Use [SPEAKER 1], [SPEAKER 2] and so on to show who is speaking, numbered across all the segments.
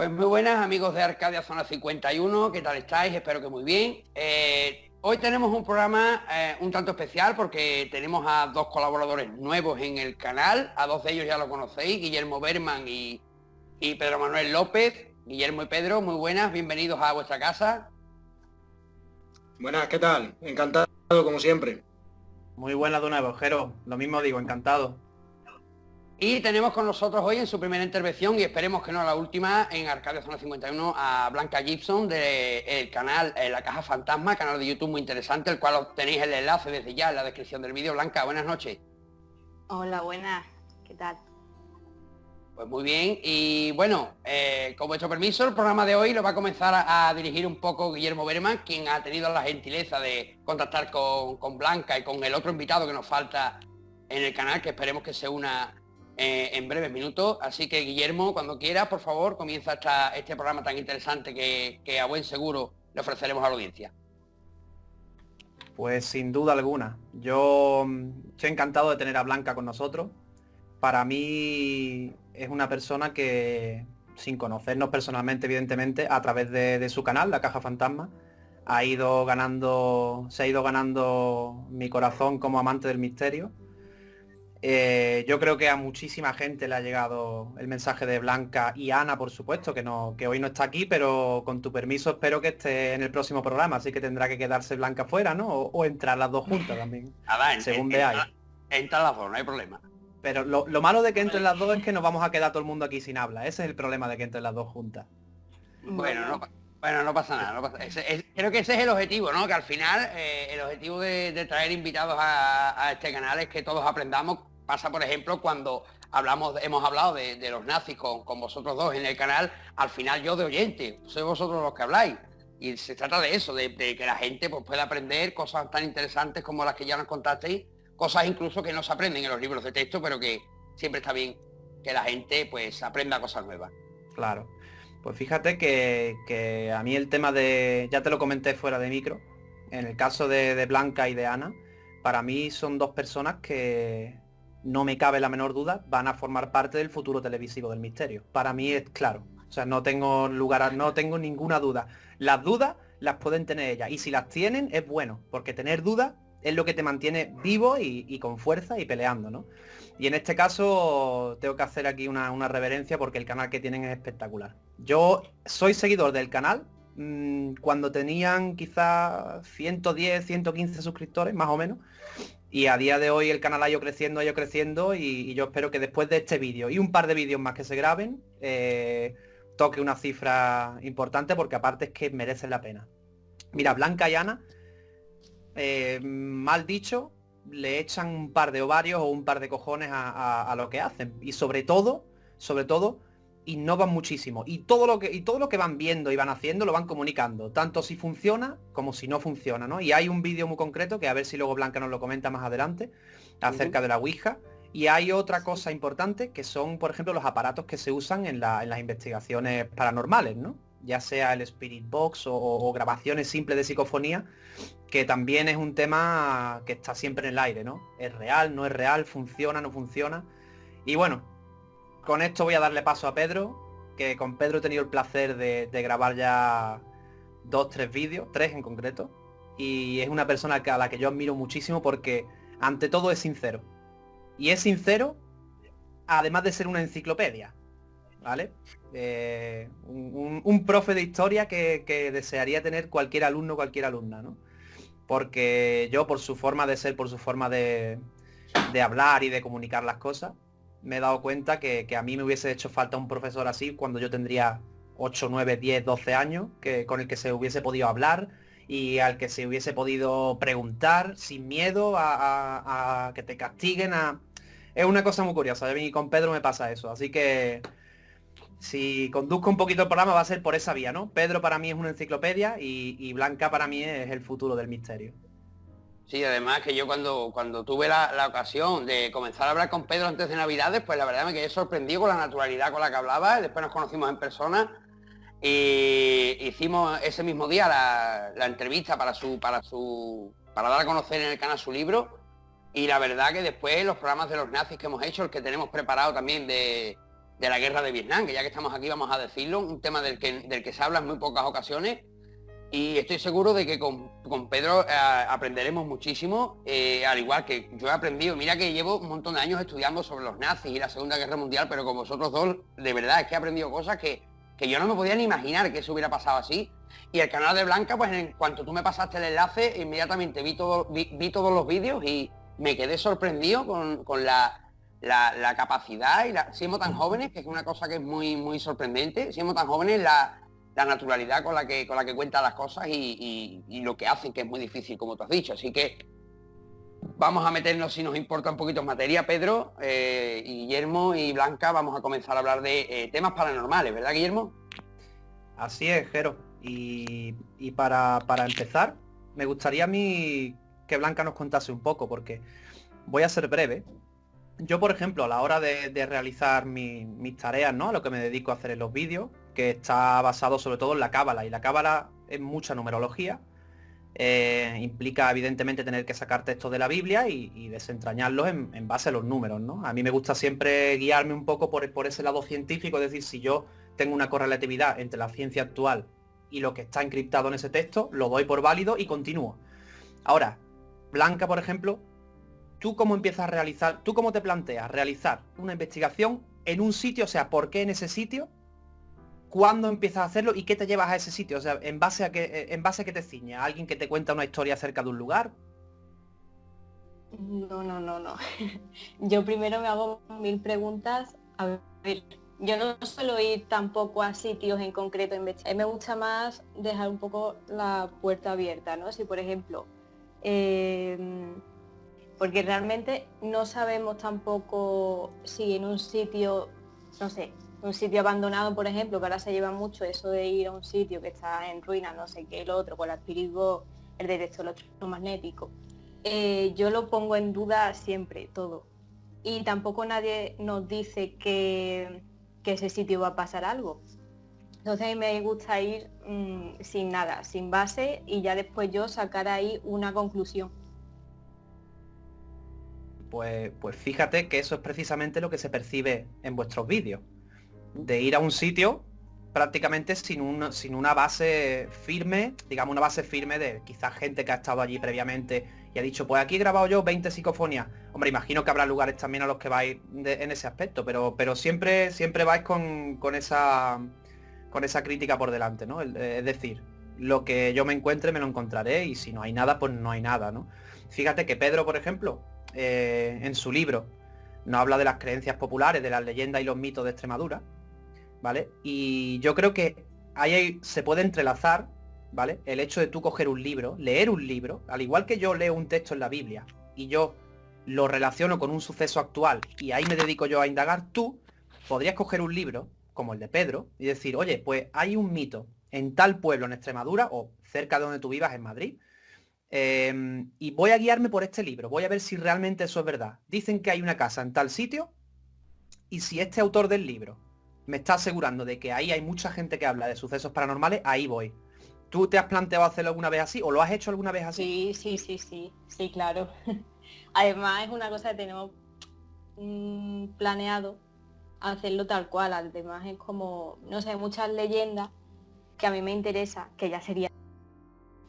[SPEAKER 1] Pues muy buenas amigos de Arcadia Zona 51, ¿qué tal estáis? Espero que muy bien. Hoy tenemos un programa un tanto especial porque tenemos a dos colaboradores nuevos en el canal, a dos de ellos ya lo conocéis, Guillermo Berman y Pedro Manuel López. Guillermo y Pedro, muy buenas, bienvenidos a vuestra casa.
[SPEAKER 2] Buenas, ¿qué tal? Encantado como siempre.
[SPEAKER 3] Muy buena de nuevo, Jero. Lo mismo digo, encantado.
[SPEAKER 1] Y tenemos con nosotros hoy en su primera intervención, y esperemos que no la última, en Arcadia Zona 51, a Blanca Gibson del canal La Caja Fantasma, canal de YouTube muy interesante, el cual tenéis el enlace desde ya en la descripción del vídeo. Blanca, buenas noches.
[SPEAKER 4] Hola, buenas. ¿Qué tal?
[SPEAKER 1] Pues muy bien, y bueno, con vuestro permiso, el programa de hoy lo va a comenzar a dirigir un poco Guillermo Berman, quien ha tenido la gentileza de contactar con Blanca y con el otro invitado que nos falta en el canal, que esperemos que se una en breves minutos. Así que Guillermo, cuando quieras, por favor, comienza este programa tan interesante que a buen seguro le ofreceremos a la audiencia.
[SPEAKER 3] Pues sin duda alguna. Yo estoy encantado de tener a Blanca con nosotros. Para mí es una persona que, sin conocernos personalmente, evidentemente, a través de su canal, La Caja Fantasma, se ha ido ganando mi corazón como amante del misterio. Yo creo que a muchísima gente le ha llegado el mensaje de Blanca y Ana, por supuesto, que hoy no está aquí, pero con tu permiso espero que esté en el próximo programa, así que tendrá que quedarse Blanca fuera, ¿no? O entrar las dos juntas también, según veáis.
[SPEAKER 1] Entra las dos, no hay problema.
[SPEAKER 3] Pero lo malo de que entren las dos es que nos vamos a quedar todo el mundo aquí sin habla. Ese es el problema de que entren las dos juntas.
[SPEAKER 1] Bueno, no pasa nada. Creo que ese es el objetivo, ¿no? Que al final el objetivo de traer invitados a este canal es que todos aprendamos. Pasa, por ejemplo, cuando hemos hablado de los nazis con vosotros dos en el canal, al final yo de oyente, sois vosotros los que habláis. Y se trata de eso, de que la gente pues, pueda aprender cosas tan interesantes como las que ya nos contasteis, cosas incluso que no se aprenden en los libros de texto, pero que siempre está bien que la gente pues aprenda cosas nuevas.
[SPEAKER 3] Claro. Pues fíjate que a mí el tema ya te lo comenté fuera de micro, en el caso de Blanca y de Ana, para mí son dos personas que no me cabe la menor duda, van a formar parte del futuro televisivo del misterio. Para mí es claro. O sea, no tengo ninguna duda. Las dudas las pueden tener ellas. Y si las tienen, es bueno. Porque tener dudas es lo que te mantiene vivo y con fuerza y peleando, ¿no? Y en este caso tengo que hacer aquí una reverencia porque el canal que tienen es espectacular. Yo soy seguidor del canal cuando tenían quizá 110, 115 suscriptores, más o menos. Y a día de hoy el canal ha ido creciendo y yo espero que después de este vídeo y un par de vídeos más que se graben, toque una cifra importante porque aparte es que merecen la pena. Mira, Blanca y Ana, mal dicho, le echan un par de ovarios o un par de cojones a lo que hacen. Y sobre todo, innovan muchísimo. Y todo lo que van viendo y van haciendo lo van comunicando. Tanto si funciona como si no funciona, ¿no? Y hay un vídeo muy concreto que a ver si luego Blanca nos lo comenta más adelante, acerca de la Ouija. Y hay otra cosa importante que son, por ejemplo, los aparatos que se usan en las investigaciones paranormales, ¿no? Ya sea el Spirit Box o grabaciones simples de psicofonía, que también es un tema que está siempre en el aire, ¿no? ¿Es real? ¿No es real? ¿Funciona? ¿No funciona? Y bueno, con esto voy a darle paso a Pedro, que con Pedro he tenido el placer de grabar ya 2, 3 vídeos, 3 en concreto. Y es una persona a la que yo admiro muchísimo porque ante todo es sincero. Y es sincero, además de ser una enciclopedia, ¿vale? Un profe de historia que desearía tener cualquier alumno, cualquier alumna, ¿no? Porque yo, por su forma de ser, por su forma de hablar y de comunicar las cosas, me he dado cuenta que a mí me hubiese hecho falta un profesor así cuando yo tendría 8, 9, 10, 12 años, con el que se hubiese podido hablar y al que se hubiese podido preguntar sin miedo a que te castiguen. Es una cosa muy curiosa. A mí con Pedro me pasa eso. Así que si conduzco un poquito el programa va a ser por esa vía, ¿no? Pedro para mí es una enciclopedia y Blanca para mí es el futuro del misterio.
[SPEAKER 1] Sí, además que yo cuando tuve la ocasión de comenzar a hablar con Pedro antes de Navidades, pues la verdad me quedé sorprendido con la naturalidad con la que hablaba. Después nos conocimos en persona y hicimos ese mismo día la entrevista para dar a conocer en el canal su libro. Y la verdad que después los programas de los nazis que hemos hecho, el que tenemos preparado también de de la guerra de Vietnam, que ya que estamos aquí vamos a decirlo, un tema del que se habla en muy pocas ocasiones, y estoy seguro de que con Pedro aprenderemos muchísimo, al igual que yo he aprendido. Mira que llevo un montón de años estudiando sobre los nazis y la Segunda Guerra Mundial, pero con vosotros dos, de verdad, es que he aprendido cosas que yo no me podía ni imaginar que eso hubiera pasado así. Y el canal de Blanca, pues en cuanto tú me pasaste el enlace, inmediatamente vi todos los vídeos y me quedé sorprendido con la capacidad y siendo tan jóvenes, que es una cosa que es muy, muy sorprendente, siendo tan jóvenes, la naturalidad con la que cuentan las cosas y lo que hacen, que es muy difícil, como tú has dicho. Así que vamos a meternos, si nos importa un poquito en materia, Pedro, y Guillermo y Blanca, vamos a comenzar a hablar de temas paranormales, ¿verdad, Guillermo?
[SPEAKER 3] Así es, Jero. Y para empezar, me gustaría a mí que Blanca nos contase un poco, porque voy a ser breve. Yo, por ejemplo, a la hora de realizar mis tareas, ¿no? A lo que me dedico a hacer en los vídeos, que está basado sobre todo en la cábala, y la cábala es mucha numerología, implica evidentemente tener que sacar textos de la Biblia y desentrañarlos en base a los números, ¿no? A mí me gusta siempre guiarme un poco por ese lado científico, es decir, si yo tengo una correlatividad entre la ciencia actual y lo que está encriptado en ese texto, lo doy por válido y continúo. Ahora, Blanca, por ejemplo, ¿tú cómo te planteas realizar una investigación en un sitio? O sea, ¿por qué en ese sitio? ¿Cuándo empiezas a hacerlo y qué te llevas a ese sitio? O sea, ¿en base a qué te ciñe? ¿A alguien que te cuenta una historia acerca de un lugar?
[SPEAKER 4] No. Yo primero me hago 1000 preguntas. A ver, yo no suelo ir tampoco a sitios en concreto a investigar. Me gusta más dejar un poco la puerta abierta, ¿no? Si por ejemplo, porque realmente no sabemos tampoco si en un sitio, no sé, un sitio abandonado, por ejemplo, que ahora se lleva mucho eso de ir a un sitio que está en ruinas, no sé qué, el otro, con la Spirit Box, el detector electromagnético. Yo lo pongo en duda siempre, todo. Y tampoco nadie nos dice que ese sitio va a pasar algo. Entonces a mí me gusta ir sin nada, sin base, y ya después yo sacar ahí una conclusión.
[SPEAKER 3] Pues fíjate que eso es precisamente lo que se percibe en vuestros vídeos. De ir a un sitio prácticamente sin una base firme, digamos una base firme de quizás gente que ha estado allí previamente y ha dicho, pues aquí he grabado yo 20 psicofonías. Hombre, imagino que habrá lugares también a los que vais en ese aspecto, pero siempre vais con esa crítica por delante, ¿no? Es decir, lo que yo me encuentre me lo encontraré y si no hay nada, pues no hay nada, ¿no? Fíjate que Pedro, por ejemplo, en su libro nos habla de las creencias populares, de las leyendas y los mitos de Extremadura, ¿vale? Y yo creo que ahí se puede entrelazar, ¿vale? El hecho de tú coger un libro, leer un libro, al igual que yo leo un texto en la Biblia y yo lo relaciono con un suceso actual y ahí me dedico yo a indagar, tú podrías coger un libro como el de Pedro y decir, oye, pues hay un mito en tal pueblo en Extremadura o cerca de donde tú vivas en Madrid, y voy a guiarme por este libro, voy a ver si realmente eso es verdad. Dicen que hay una casa en tal sitio y si este autor del libro me está asegurando de que ahí hay mucha gente que habla de sucesos paranormales, ahí voy. ¿Tú te has planteado hacerlo alguna vez así o lo has hecho alguna vez así?
[SPEAKER 4] Sí, claro. Además es una cosa que tenemos planeado hacerlo tal cual. Además es como, no sé, muchas leyendas que a mí me interesa, que ya sería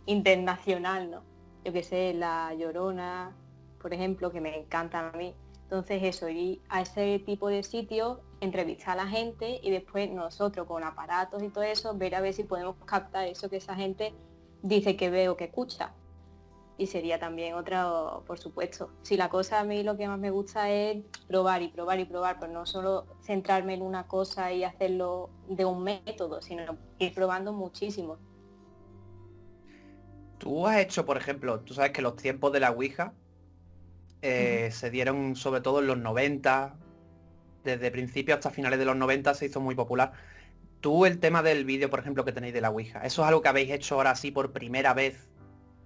[SPEAKER 4] internacional, ¿no? Yo que sé, La Llorona, por ejemplo, que me encanta a mí. Entonces eso, ir a ese tipo de sitios, entrevistar a la gente y después nosotros con aparatos y todo eso, ver a ver si podemos captar eso que esa gente dice que ve o que escucha. Y sería también otra, por supuesto. Si la cosa a mí lo que más me gusta es probar y probar y probar, pero no solo centrarme en una cosa y hacerlo de un método, sino ir probando muchísimo.
[SPEAKER 3] Tú has hecho, por ejemplo, tú sabes que los tiempos de la Ouija se dieron sobre todo en los 90, desde principios hasta finales de los 90 se hizo muy popular. Tú el tema del vídeo, por ejemplo, que tenéis de la Ouija, ¿eso es algo que habéis hecho ahora sí por primera vez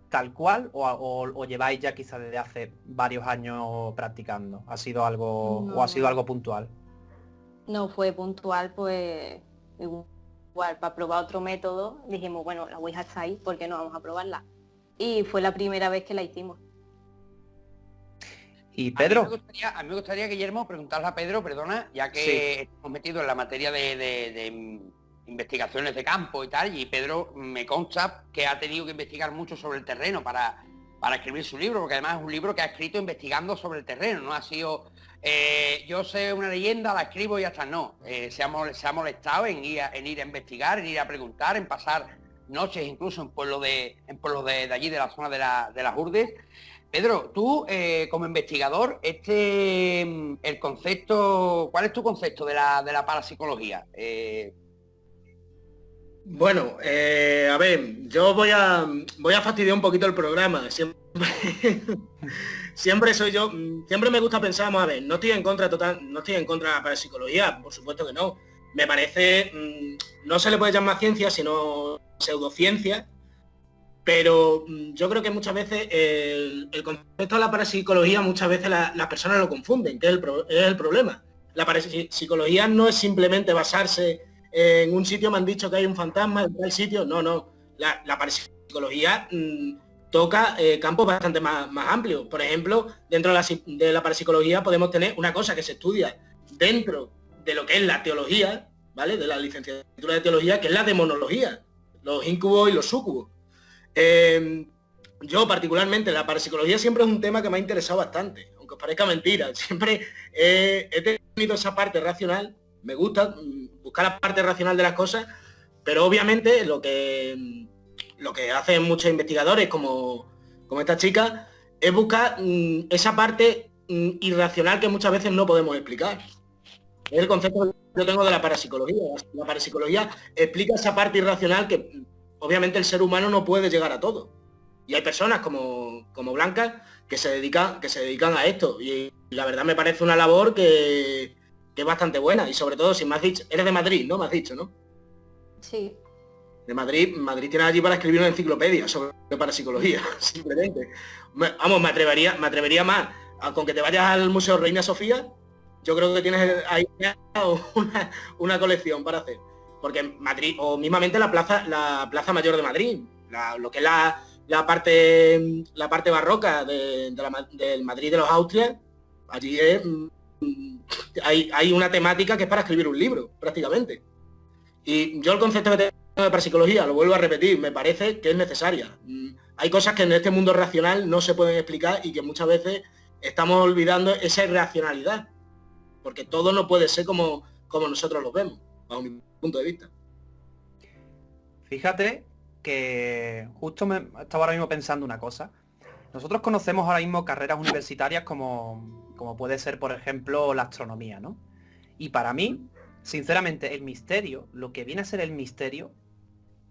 [SPEAKER 3] tal cual o lleváis ya quizás desde hace varios años practicando? ¿Ha sido algo o ha sido algo puntual?
[SPEAKER 4] No fue puntual, pues igual, para probar otro método, dijimos, bueno, la Ouija está ahí, ¿por qué no vamos a probarla? Y fue la primera vez que la hicimos.
[SPEAKER 3] Y
[SPEAKER 1] A mí
[SPEAKER 3] Pedro,
[SPEAKER 1] a mí me gustaría, Guillermo, preguntarle a Pedro, perdona, ya que
[SPEAKER 3] Sí.
[SPEAKER 1] estamos metidos en la materia investigaciones de campo y tal, y Pedro me consta que ha tenido que investigar mucho sobre el terreno para escribir su libro, porque además es un libro que ha escrito investigando sobre el terreno, no ha sido, yo sé una leyenda, la escribo y ya está, no. Se ha molestado en ir a investigar, en ir a preguntar, en pasar noches incluso en pueblos de allí, de la zona de las Urdes. Pedro, tú como investigador, el concepto, ¿cuál es tu concepto de la parapsicología?
[SPEAKER 2] Bueno, a ver, yo voy a fastidiar un poquito el programa. Siempre, siempre soy yo, siempre me gusta pensar, vamos a ver, no estoy en contra no estoy en contra de la parapsicología, por supuesto que no. Me parece, no se le puede llamar ciencia, sino pseudociencia, pero yo creo que muchas veces el concepto de la parapsicología muchas veces las personas lo confunden, que es el problema. La parapsicología no es simplemente basarse en un sitio, me han dicho que hay un fantasma en tal sitio. No, no. La parapsicología toca campos bastante más amplios. Por ejemplo, dentro de la parapsicología podemos tener una cosa que se estudia dentro de lo que es la teología, ¿vale? De la licenciatura de teología, que es la demonología, los íncubos y los súcubos. Yo particularmente, la parapsicología siempre es un tema que me ha interesado bastante, aunque os parezca mentira. Siempre he tenido esa parte racional, me gusta buscar la parte racional de las cosas, pero obviamente lo que hacen muchos investigadores como esta chica es buscar esa parte irracional que muchas veces no podemos explicar. Es el concepto que yo tengo de la parapsicología. La parapsicología explica esa parte irracional que obviamente el ser humano no puede llegar a todo. Y hay personas como Blanca que se dedican a esto. Y la verdad me parece una labor que es bastante buena. Y sobre todo, si me has dicho, eres de Madrid, ¿no? Me has dicho, ¿no?
[SPEAKER 4] Sí.
[SPEAKER 2] De Madrid tiene allí para escribir una enciclopedia sobre parapsicología, simplemente. Me atrevería más con que te vayas al Museo Reina Sofía. Yo creo que tienes ahí una colección para hacer. Porque Madrid, o mismamente la Plaza Mayor de Madrid, lo que es la parte barroca del Madrid de los Austrias, allí hay una temática que es para escribir un libro, prácticamente. Y yo el concepto que tengo de parapsicología, lo vuelvo a repetir, me parece que es necesaria. Hay cosas que en este mundo racional no se pueden explicar y que muchas veces estamos olvidando esa irracionalidad. Porque todo no puede ser como nosotros lo vemos, bajo mi punto de vista.
[SPEAKER 3] fíjate que justo me estaba ahora mismo pensando una cosa. Nosotros conocemos ahora mismo carreras universitarias como puede ser, por ejemplo, la astronomía, ¿no? Y para mí, sinceramente, el misterio, lo que viene a ser el misterio,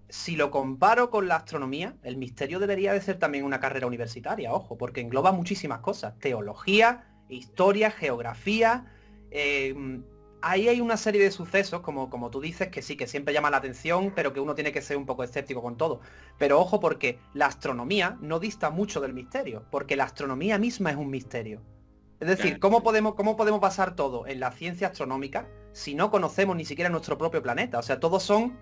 [SPEAKER 3] si lo comparo con la astronomía, el misterio debería de ser también una carrera universitaria, ojo, porque engloba muchísimas cosas. Teología, historia, geografía. Ahí hay una serie de sucesos, como tú dices, que sí, que siempre llama la atención, pero que uno tiene que ser un poco escéptico con todo. Pero ojo, porque la astronomía no dista mucho del misterio, porque la astronomía misma es un misterio. Es decir, ¿cómo podemos basar todo en la ciencia astronómica si no conocemos ni siquiera nuestro propio planeta? O sea, todos son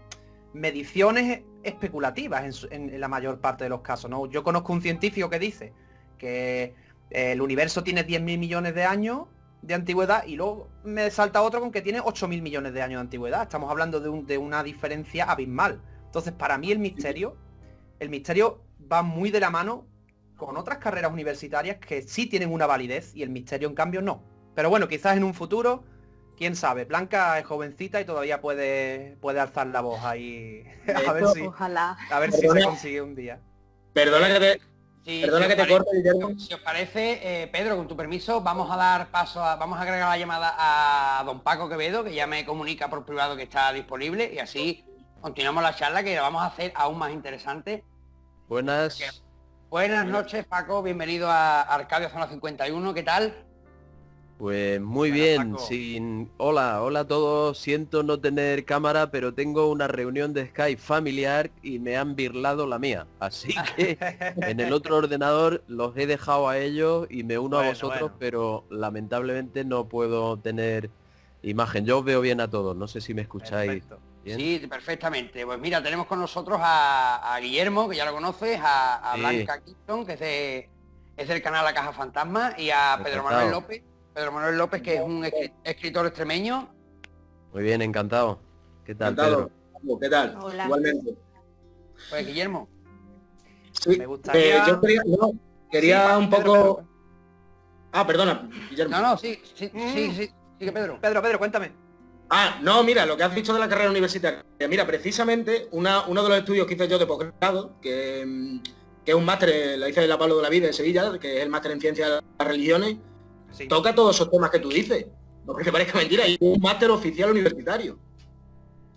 [SPEAKER 3] mediciones especulativas en la mayor parte de los casos, ¿no? Yo conozco un científico que dice que el universo tiene 10.000 millones de años de antigüedad y luego me salta otro con que tiene 8.000 millones de años de antigüedad. Estamos hablando de una diferencia abismal. Entonces, para mí el misterio va muy de la mano con otras carreras universitarias que sí tienen una validez y el misterio en cambio no. Pero bueno, quizás en un futuro, quién sabe. Blanca es jovencita y todavía puede alzar la voz ahí.
[SPEAKER 4] Ojalá.
[SPEAKER 3] A ver si se consigue un día.
[SPEAKER 2] Perdona
[SPEAKER 1] Sí,
[SPEAKER 2] que te corte, Guillermo.
[SPEAKER 1] Si os parece, Pedro, con tu permiso, vamos a dar paso vamos a agregar la llamada a don Paco Quevedo, que ya me comunica por privado que está disponible, y así continuamos la charla, que la vamos a hacer aún más interesante.
[SPEAKER 5] Buenas.
[SPEAKER 1] Buenas noches, Paco, bienvenido a Arcadio Zona 51, ¿qué tal?
[SPEAKER 5] Pues muy
[SPEAKER 1] Buenas,
[SPEAKER 5] bien,
[SPEAKER 1] Paco.
[SPEAKER 5] hola a todos, siento no tener cámara, pero tengo una reunión de Skype familiar y me han birlado la mía, así que en el otro ordenador los he dejado a ellos y me uno a vosotros, pero lamentablemente no puedo tener imagen. Yo os veo bien a todos, no sé si me escucháis.
[SPEAKER 3] Perfecto.
[SPEAKER 5] ¿Bien?
[SPEAKER 1] Sí, perfectamente. Pues mira, tenemos con nosotros a Guillermo, que ya lo conoces, a
[SPEAKER 5] Sí.
[SPEAKER 1] Blanca Kingston, que es del canal La Caja Fantasma, y a Pedro Manuel López, que es un escritor extremeño.
[SPEAKER 5] Muy bien, encantado. ¿Qué tal,
[SPEAKER 2] Encantado.
[SPEAKER 5] Pedro?
[SPEAKER 2] ¿Qué tal?
[SPEAKER 4] Hola.
[SPEAKER 2] Igualmente.
[SPEAKER 1] Pues Guillermo.
[SPEAKER 2] Sí,
[SPEAKER 3] Me gustaría-
[SPEAKER 2] yo quería
[SPEAKER 1] Sí,
[SPEAKER 2] un
[SPEAKER 1] Pedro,
[SPEAKER 2] poco...
[SPEAKER 1] Pedro.
[SPEAKER 2] Ah, perdona, Guillermo.
[SPEAKER 1] No, sí, sigue Pedro.
[SPEAKER 3] Pedro, cuéntame.
[SPEAKER 2] Ah, no, mira, lo que has dicho de la carrera universitaria. Mira, precisamente uno de los estudios que hice yo de posgrado, que es un máster, lo hice en la Pablo de la Vida en Sevilla, que es el máster en Ciencias de las Religiones,
[SPEAKER 3] Sí.
[SPEAKER 2] toca todos esos temas que tú dices. No porque parezca mentira, y un máster oficial universitario.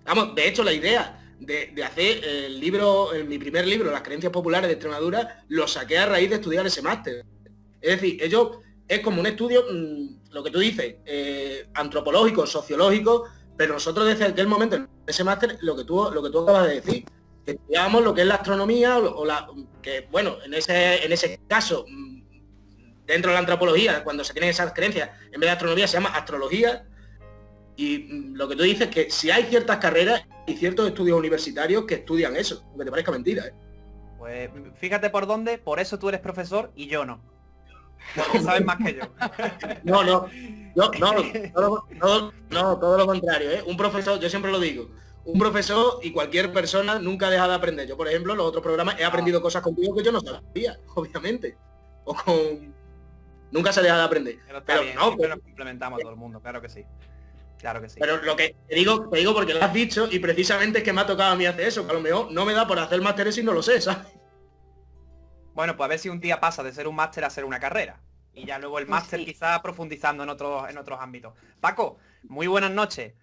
[SPEAKER 2] Vamos, de hecho, la idea de hacer mi primer libro, Las creencias populares de Extremadura, lo saqué a raíz de estudiar ese máster. Es decir, es como un estudio, lo que tú dices, antropológico, sociológico, pero nosotros desde aquel momento, en ese máster, lo que tú acabas de decir, estudiamos lo que es la astronomía, que bueno, en ese caso, dentro de la antropología, cuando se tienen esas creencias, en vez de astronomía se llama astrología, y lo que tú dices es que si hay ciertas carreras y ciertos estudios universitarios que estudian eso, aunque te parezca mentira, ¿eh?
[SPEAKER 3] Pues fíjate por dónde, por eso tú eres profesor y yo no. Porque sabes más que yo.
[SPEAKER 2] Todo lo contrario, ¿eh? Un profesor, yo siempre lo digo, un profesor y cualquier persona nunca deja de aprender. Yo, por ejemplo, en los otros programas he aprendido cosas contigo que yo no sabía, obviamente. Nunca se deja de aprender.
[SPEAKER 3] Pero está
[SPEAKER 2] Pero
[SPEAKER 3] bien,
[SPEAKER 2] no,
[SPEAKER 3] siempre nos complementamos a todo el mundo, claro que sí. Claro que sí.
[SPEAKER 2] Pero lo que te digo porque lo has dicho y precisamente es que me ha tocado a mí hacer eso, que a lo mejor no me da por hacer másteres y no lo sé, ¿sabes?
[SPEAKER 3] Bueno, pues a ver si un día pasa de ser un máster a ser una carrera. Y ya luego el máster
[SPEAKER 4] Sí.
[SPEAKER 3] quizá profundizando en otros ámbitos. Paco, muy buenas noches.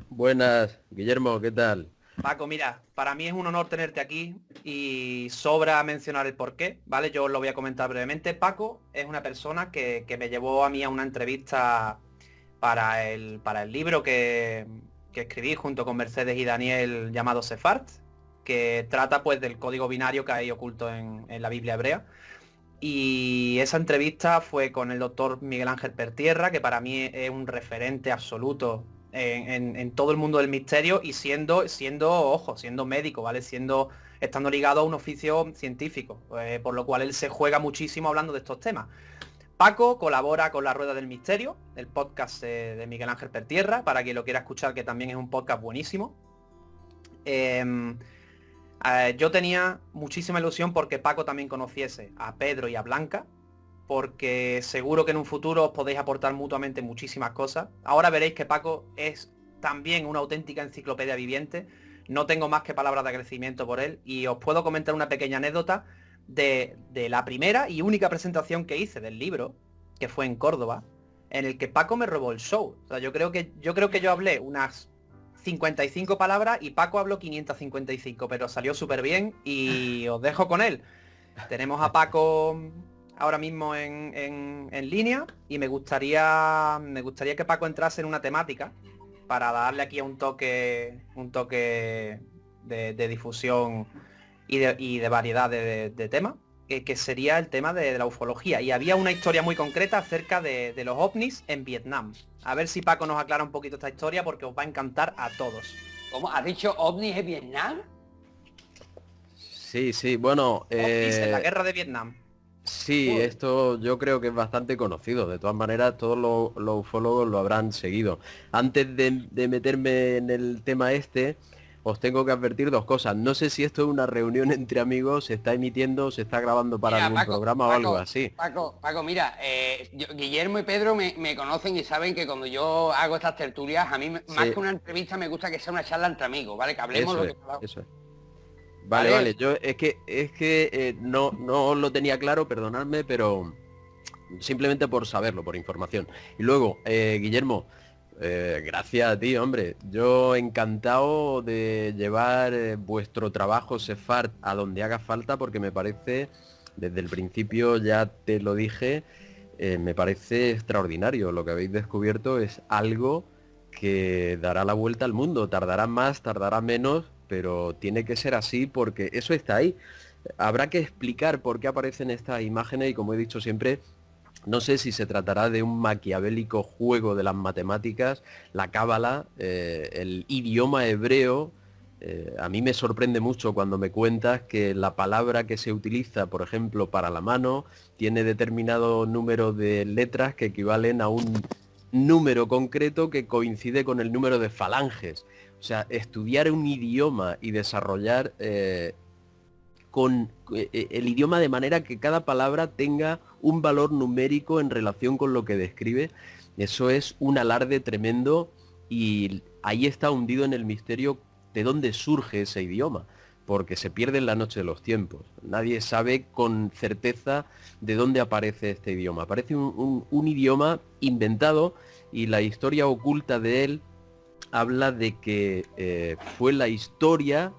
[SPEAKER 5] Buenas, Guillermo, ¿qué tal?
[SPEAKER 3] Paco, mira, para mí es un honor tenerte aquí y sobra mencionar el porqué, ¿vale? Yo os lo voy a comentar brevemente. Paco es una persona que me llevó a mí a una entrevista para el libro que escribí junto con Mercedes y Daniel llamado Sefart, que trata pues del código binario que hay oculto en la Biblia hebrea. Y esa entrevista fue con el doctor Miguel Ángel Pertierra, que para mí es un referente absoluto en todo el mundo del misterio y siendo médico, ¿vale? Estando ligado a un oficio científico, por lo cual él se juega muchísimo hablando de estos temas. Paco colabora con La Rueda del Misterio, el podcast de Miguel Ángel Pertierra, para quien lo quiera escuchar, que también es un podcast buenísimo. Yo tenía muchísima ilusión porque Paco también conociese a Pedro y a Blanca, porque seguro que en un futuro os podéis aportar mutuamente muchísimas cosas. Ahora veréis que Paco es también una auténtica enciclopedia viviente. No tengo más que palabras de agradecimiento por él y os puedo comentar una pequeña anécdota de la primera y única presentación que hice del libro, que fue en Córdoba, en el que Paco me robó el show. O sea, yo creo que yo hablé unas 55 palabras y Paco habló 555, pero salió súper bien y os dejo con él. Tenemos a Paco ahora mismo en línea y me gustaría que Paco entrase en una temática para darle aquí un toque de difusión y de variedad de temas, que sería el tema de la ufología. Y había una historia muy concreta acerca de los ovnis en Vietnam. A ver si Paco nos aclara un poquito esta historia porque os va a encantar a todos.
[SPEAKER 1] ¿Cómo? ¿Has dicho ovnis en Vietnam?
[SPEAKER 5] Sí, bueno...
[SPEAKER 3] Ovnis en la guerra de Vietnam.
[SPEAKER 5] Sí, esto yo creo que es bastante conocido. De todas maneras, todos los ufólogos lo habrán seguido. Antes de meterme en el tema os tengo que advertir dos cosas. No sé si esto es una reunión entre amigos, se está emitiendo, se está grabando para
[SPEAKER 1] Mira,
[SPEAKER 5] algún programa o algo así.
[SPEAKER 1] Paco, mira, Guillermo y Pedro me conocen y saben que cuando yo hago estas tertulias, a mí más que una entrevista me gusta que sea una charla entre amigos, ¿vale? Que hablemos
[SPEAKER 5] Eso
[SPEAKER 1] lo
[SPEAKER 5] es,
[SPEAKER 1] que hablamos.
[SPEAKER 5] eso es. Vale, yo es que no lo tenía claro, perdonadme, pero simplemente por saberlo, por información. Y luego, Guillermo, gracias a ti, hombre. Yo encantado de llevar vuestro trabajo Sefart a donde haga falta, porque me parece, desde el principio ya te lo dije, me parece extraordinario. Lo que habéis descubierto es algo que dará la vuelta al mundo. Tardará más, tardará menos, pero tiene que ser así porque eso está ahí. Habrá que explicar por qué aparecen estas imágenes y, como he dicho siempre, no sé si se tratará de un maquiavélico juego de las matemáticas, la cábala, el idioma hebreo, A mí me sorprende mucho cuando me cuentas que la palabra que se utiliza, por ejemplo, para la mano, tiene determinado número de letras que equivalen a un número concreto que coincide con el número de falanges. O sea, estudiar un idioma y desarrollar el idioma de manera que cada palabra tenga un valor numérico en relación con lo que describe, eso es un alarde tremendo y ahí está hundido en el misterio de dónde surge ese idioma, porque se pierde en la noche de los tiempos. Nadie sabe con certeza de dónde aparece este idioma. Aparece un idioma inventado y la historia oculta de él habla de que fue la historia,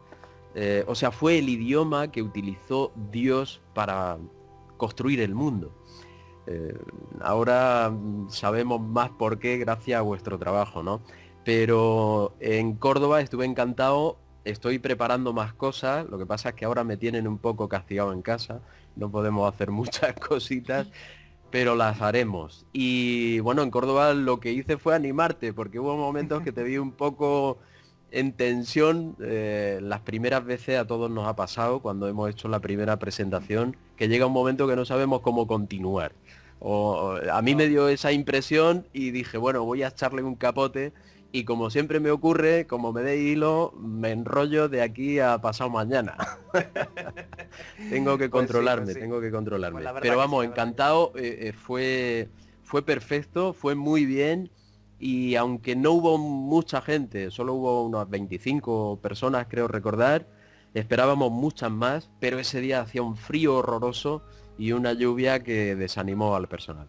[SPEAKER 5] o sea, fue el idioma que utilizó Dios para construir el mundo. Ahora sabemos más por qué gracias a vuestro trabajo, ¿no? Pero en Córdoba estuve encantado, estoy preparando más cosas, lo que pasa es que ahora me tienen un poco castigado en casa, no podemos hacer muchas cositas, pero las haremos. Y bueno, en Córdoba lo que hice fue animarte, porque hubo momentos que te vi un poco en tensión. Las primeras veces a todos nos ha pasado cuando hemos hecho la primera presentación, que llega un momento que no sabemos cómo continuar. A mí me dio esa impresión y dije, bueno, voy a echarle un capote y como siempre me ocurre, como me dé hilo, me enrollo de aquí a pasado mañana. Tengo que controlarme,
[SPEAKER 3] pues sí.
[SPEAKER 5] tengo que controlarme.
[SPEAKER 3] Pues la verdad
[SPEAKER 5] Pero
[SPEAKER 3] que
[SPEAKER 5] vamos,
[SPEAKER 3] sí, la verdad.
[SPEAKER 5] encantado, fue perfecto, fue muy bien y aunque no hubo mucha gente, solo hubo unas 25 personas creo recordar, esperábamos muchas más, pero ese día hacía un frío horroroso y una lluvia que desanimó al personal.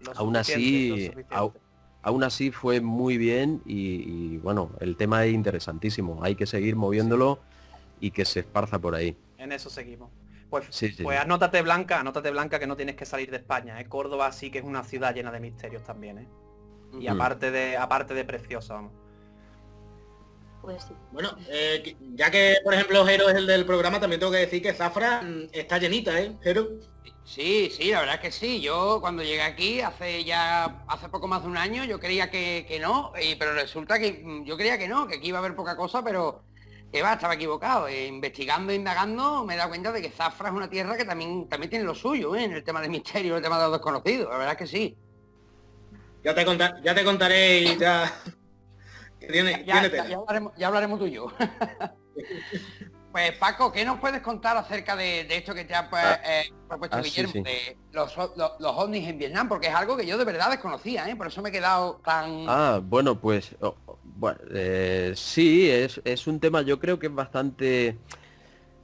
[SPEAKER 3] Lo
[SPEAKER 5] Aún
[SPEAKER 3] suficiente,
[SPEAKER 5] así,
[SPEAKER 3] lo suficiente.
[SPEAKER 5] aún así fue muy bien y, bueno, el tema es interesantísimo. Hay que seguir moviéndolo y que se esparza por ahí.
[SPEAKER 3] En eso seguimos. Pues,
[SPEAKER 5] Sí, sí.
[SPEAKER 3] pues anótate Blanca, que no tienes que salir de España, ¿eh? Córdoba sí que es una ciudad llena de misterios también, ¿eh? Y
[SPEAKER 5] Ujú.
[SPEAKER 3] aparte de preciosa, vamos.
[SPEAKER 4] Pues sí.
[SPEAKER 2] Bueno, ya que por ejemplo Jero es el del programa, también tengo que decir que Zafra está llenita, ¿eh, Jero?
[SPEAKER 1] Sí, sí, la verdad es que sí. Yo cuando llegué aquí hace poco más de un año, yo creía que no, pero resulta que yo creía que no, que aquí iba a haber poca cosa, pero que va, estaba equivocado. Investigando, indagando, me he dado cuenta de que Zafra es una tierra que también tiene lo suyo, en el tema de misterio, el tema de los desconocidos. La verdad es que sí.
[SPEAKER 2] Ya te contaré y ya... que tiene tela.
[SPEAKER 1] Ya hablaremos tú y yo. Pues Paco, ¿qué nos puedes contar acerca de esto que te ha propuesto Guillermo,
[SPEAKER 5] sí.
[SPEAKER 1] de los ovnis en Vietnam? Porque es algo que yo de verdad desconocía, por eso me he quedado tan...
[SPEAKER 5] Bueno, pues bueno, sí, es un tema, yo creo que es bastante...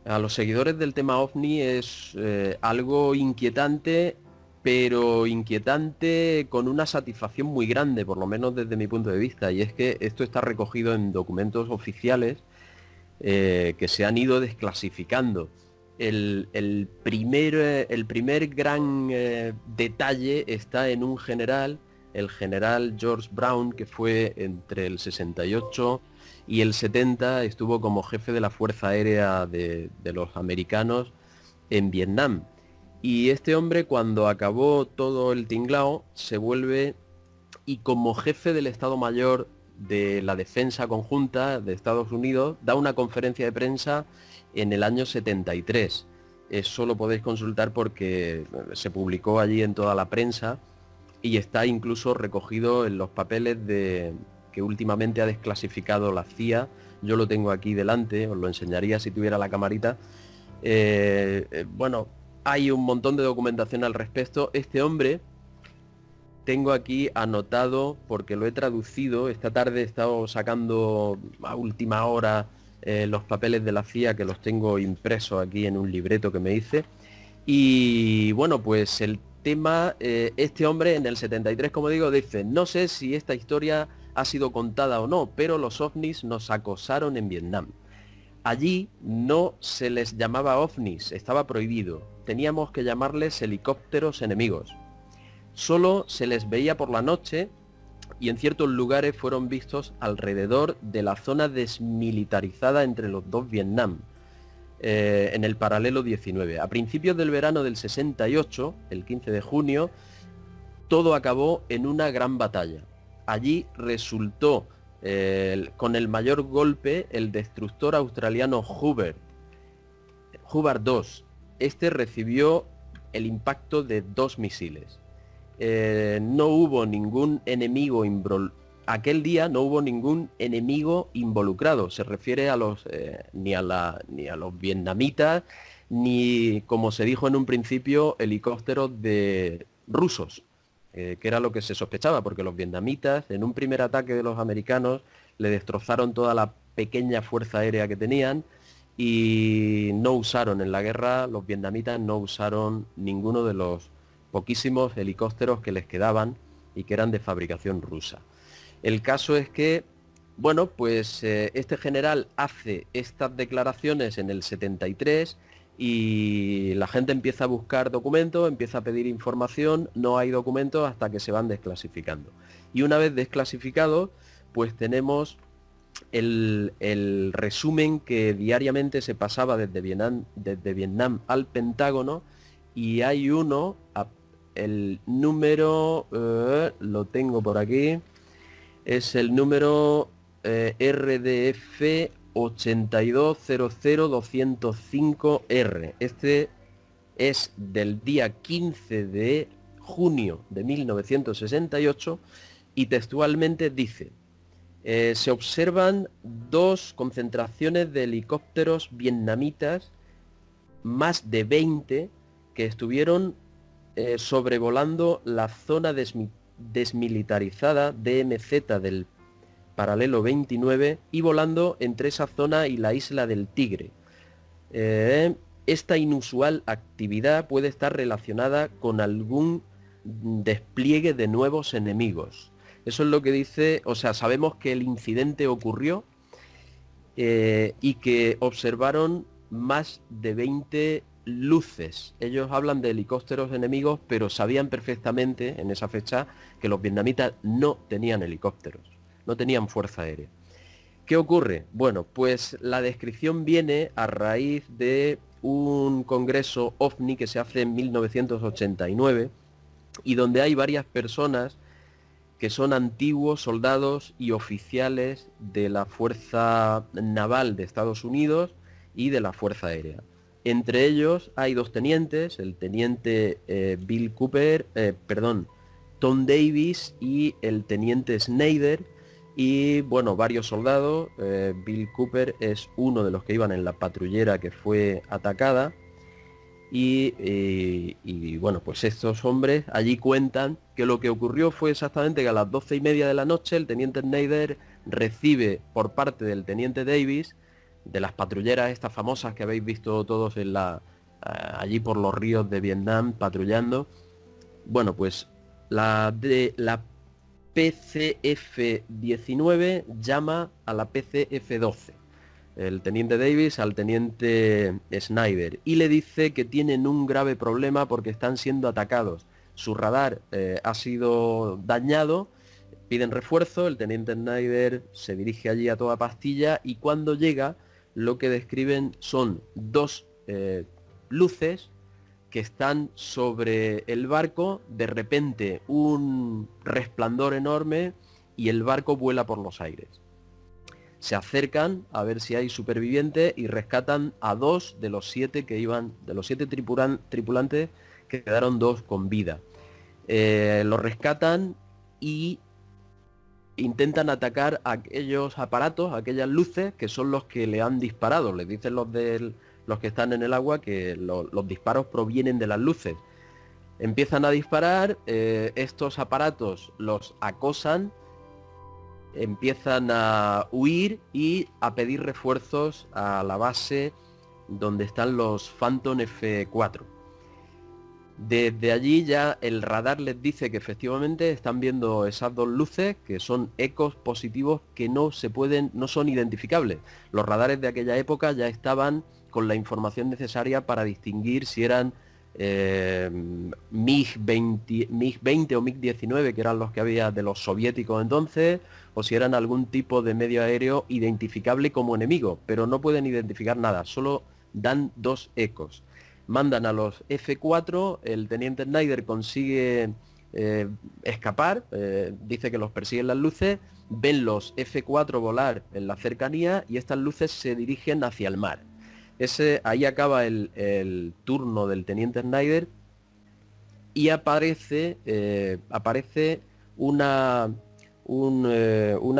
[SPEAKER 5] A los seguidores del tema OVNI es algo inquietante, pero inquietante con una satisfacción muy grande, por lo menos desde mi punto de vista, y es que esto está recogido en documentos oficiales que se han ido desclasificando. El primer gran detalle está en un general, el general George Brown, que fue entre el 68 y el 70, estuvo como jefe de la Fuerza Aérea de los americanos en Vietnam. Y este hombre, cuando acabó todo el tinglao, se vuelve y como jefe del Estado Mayor de la Defensa Conjunta de Estados Unidos, da una conferencia de prensa en el año 73. Eso lo podéis consultar porque se publicó allí en toda la prensa y está incluso recogido en los papeles que últimamente ha desclasificado la CIA. Yo lo tengo aquí delante, os lo enseñaría si tuviera la camarita. Bueno, hay un montón de documentación al respecto. Este hombre, tengo aquí anotado, porque lo he traducido, esta tarde he estado sacando a última hora los papeles de la CIA, que los tengo impresos aquí en un libreto que me hice. Y bueno, pues el tema, este hombre en el 73, como digo, dice, no sé si esta historia ha sido contada o no, pero los ovnis nos acosaron en Vietnam. Allí no se les llamaba ovnis, estaba prohibido. Teníamos que llamarles helicópteros enemigos. Solo se les veía por la noche y en ciertos lugares fueron vistos alrededor de la zona desmilitarizada entre los dos Vietnam, en el paralelo 19. A principios del verano del 68, el 15 de junio, todo acabó en una gran batalla. Allí resultó con el mayor golpe, el destructor australiano Hubert 2. Este recibió el impacto de 2 misiles. No hubo ningún enemigo aquel día no hubo ningún enemigo involucrado. Se refiere a los ni a los vietnamitas, ni, como se dijo en un principio, helicópteros de rusos, que era lo que se sospechaba, porque los vietnamitas, en un primer ataque de los americanos, le destrozaron toda la pequeña fuerza aérea que tenían y no usaron en la guerra, los vietnamitas no usaron ninguno de los poquísimos helicópteros que les quedaban y que eran de fabricación rusa. El caso es que, bueno, pues este general hace estas declaraciones en el 73 y la gente empieza a buscar documentos, empieza a pedir información, no hay documentos hasta que se van desclasificando. Y una vez desclasificados, pues tenemos el resumen que diariamente se pasaba desde Vietnam al Pentágono, y hay uno, el número, lo tengo por aquí, es el número RDF 8200205R. Este es del día 15 de junio de 1968 y textualmente dice: se observan 2 concentraciones de helicópteros vietnamitas, más de 20, que estuvieron sobrevolando la zona desmilitarizada DMZ del paralelo 29 y volando entre esa zona y la isla del Tigre. Esta inusual actividad puede estar relacionada con algún despliegue de nuevos enemigos. Eso es lo que dice, o sea, sabemos que el incidente ocurrió y que observaron más de 20 luces. Ellos hablan de helicópteros enemigos, pero sabían perfectamente en esa fecha que los vietnamitas no tenían helicópteros, no tenían fuerza aérea. ¿Qué ocurre? Bueno, pues la descripción viene a raíz de un congreso OVNI que se hace en 1989 y donde hay varias personas que son antiguos soldados y oficiales de la Fuerza Naval de Estados Unidos y de la Fuerza Aérea. Entre ellos hay 2 tenientes, el teniente Tom Davis y el teniente Snyder, y bueno, varios soldados. Bill Cooper es uno de los que iban en la patrullera que fue atacada. Y bueno, pues estos hombres allí cuentan que lo que ocurrió fue exactamente que a las 12:30 de la noche el teniente Snyder recibe por parte del teniente Davis, de las patrulleras estas famosas que habéis visto todos en allí por los ríos de Vietnam patrullando. Bueno, pues la PCF-19 llama a la PCF-12. El teniente Davis al teniente Snyder, y le dice que tienen un grave problema porque están siendo atacados. Su radar ha sido dañado, piden refuerzo, el teniente Snyder se dirige allí a toda pastilla y cuando llega lo que describen son 2 luces que están sobre el barco, de repente un resplandor enorme y el barco vuela por los aires. Se acercan a ver si hay supervivientes y rescatan a 2 de los 7 que iban, de los 7 tripulantes, que quedaron 2 con vida. Los rescatan y intentan atacar a aquellos aparatos, a aquellas luces que son los que le han disparado. Les dicen los que están en el agua que los disparos provienen de las luces. Empiezan a disparar, estos aparatos los acosan, empiezan a huir y a pedir refuerzos a la base donde están los Phantom F4. Desde allí ya el radar les dice que efectivamente están viendo esas 2 luces, que son ecos positivos que no son identificables. Los radares de aquella época ya estaban con la información necesaria para distinguir si eran MiG-20 o MiG-19, que eran los que había de los soviéticos entonces, o si eran algún tipo de medio aéreo identificable como enemigo, pero no pueden identificar nada, solo dan 2 ecos. Mandan a los F4, el teniente Snyder consigue escapar, dice que los persiguen las luces, ven los F4 volar en la cercanía y estas luces se dirigen hacia el mar. Ahí acaba el turno del teniente Snyder y aparece una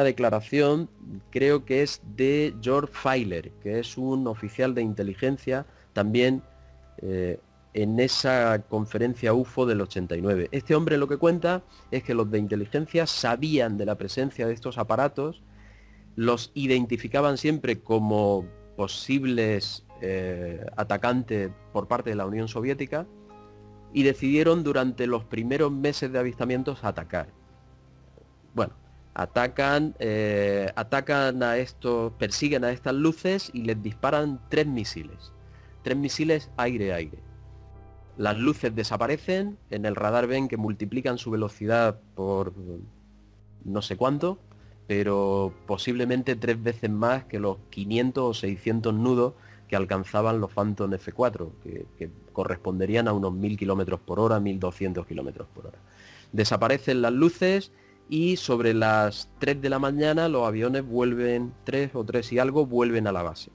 [SPEAKER 5] declaración, creo que es de George Filer, que es un oficial de inteligencia también en esa conferencia UFO del 89. Este hombre lo que cuenta es que los de inteligencia sabían de la presencia de estos aparatos, los identificaban siempre como posibles atacantes por parte de la Unión Soviética y decidieron durante los primeros meses de avistamientos atacar. Bueno, atacan a estos, persiguen a estas luces y les disparan 3 misiles aire-aire. Las luces desaparecen, en el radar ven que multiplican su velocidad por no sé cuánto, pero posiblemente 3 veces más que los 500 o 600 nudos que alcanzaban los Phantom F4, que corresponderían a unos 1000 km por hora, 1200 km por hora. Desaparecen las luces y sobre las 3 de la mañana los aviones vuelven, 3 o 3 y algo, vuelven a la base.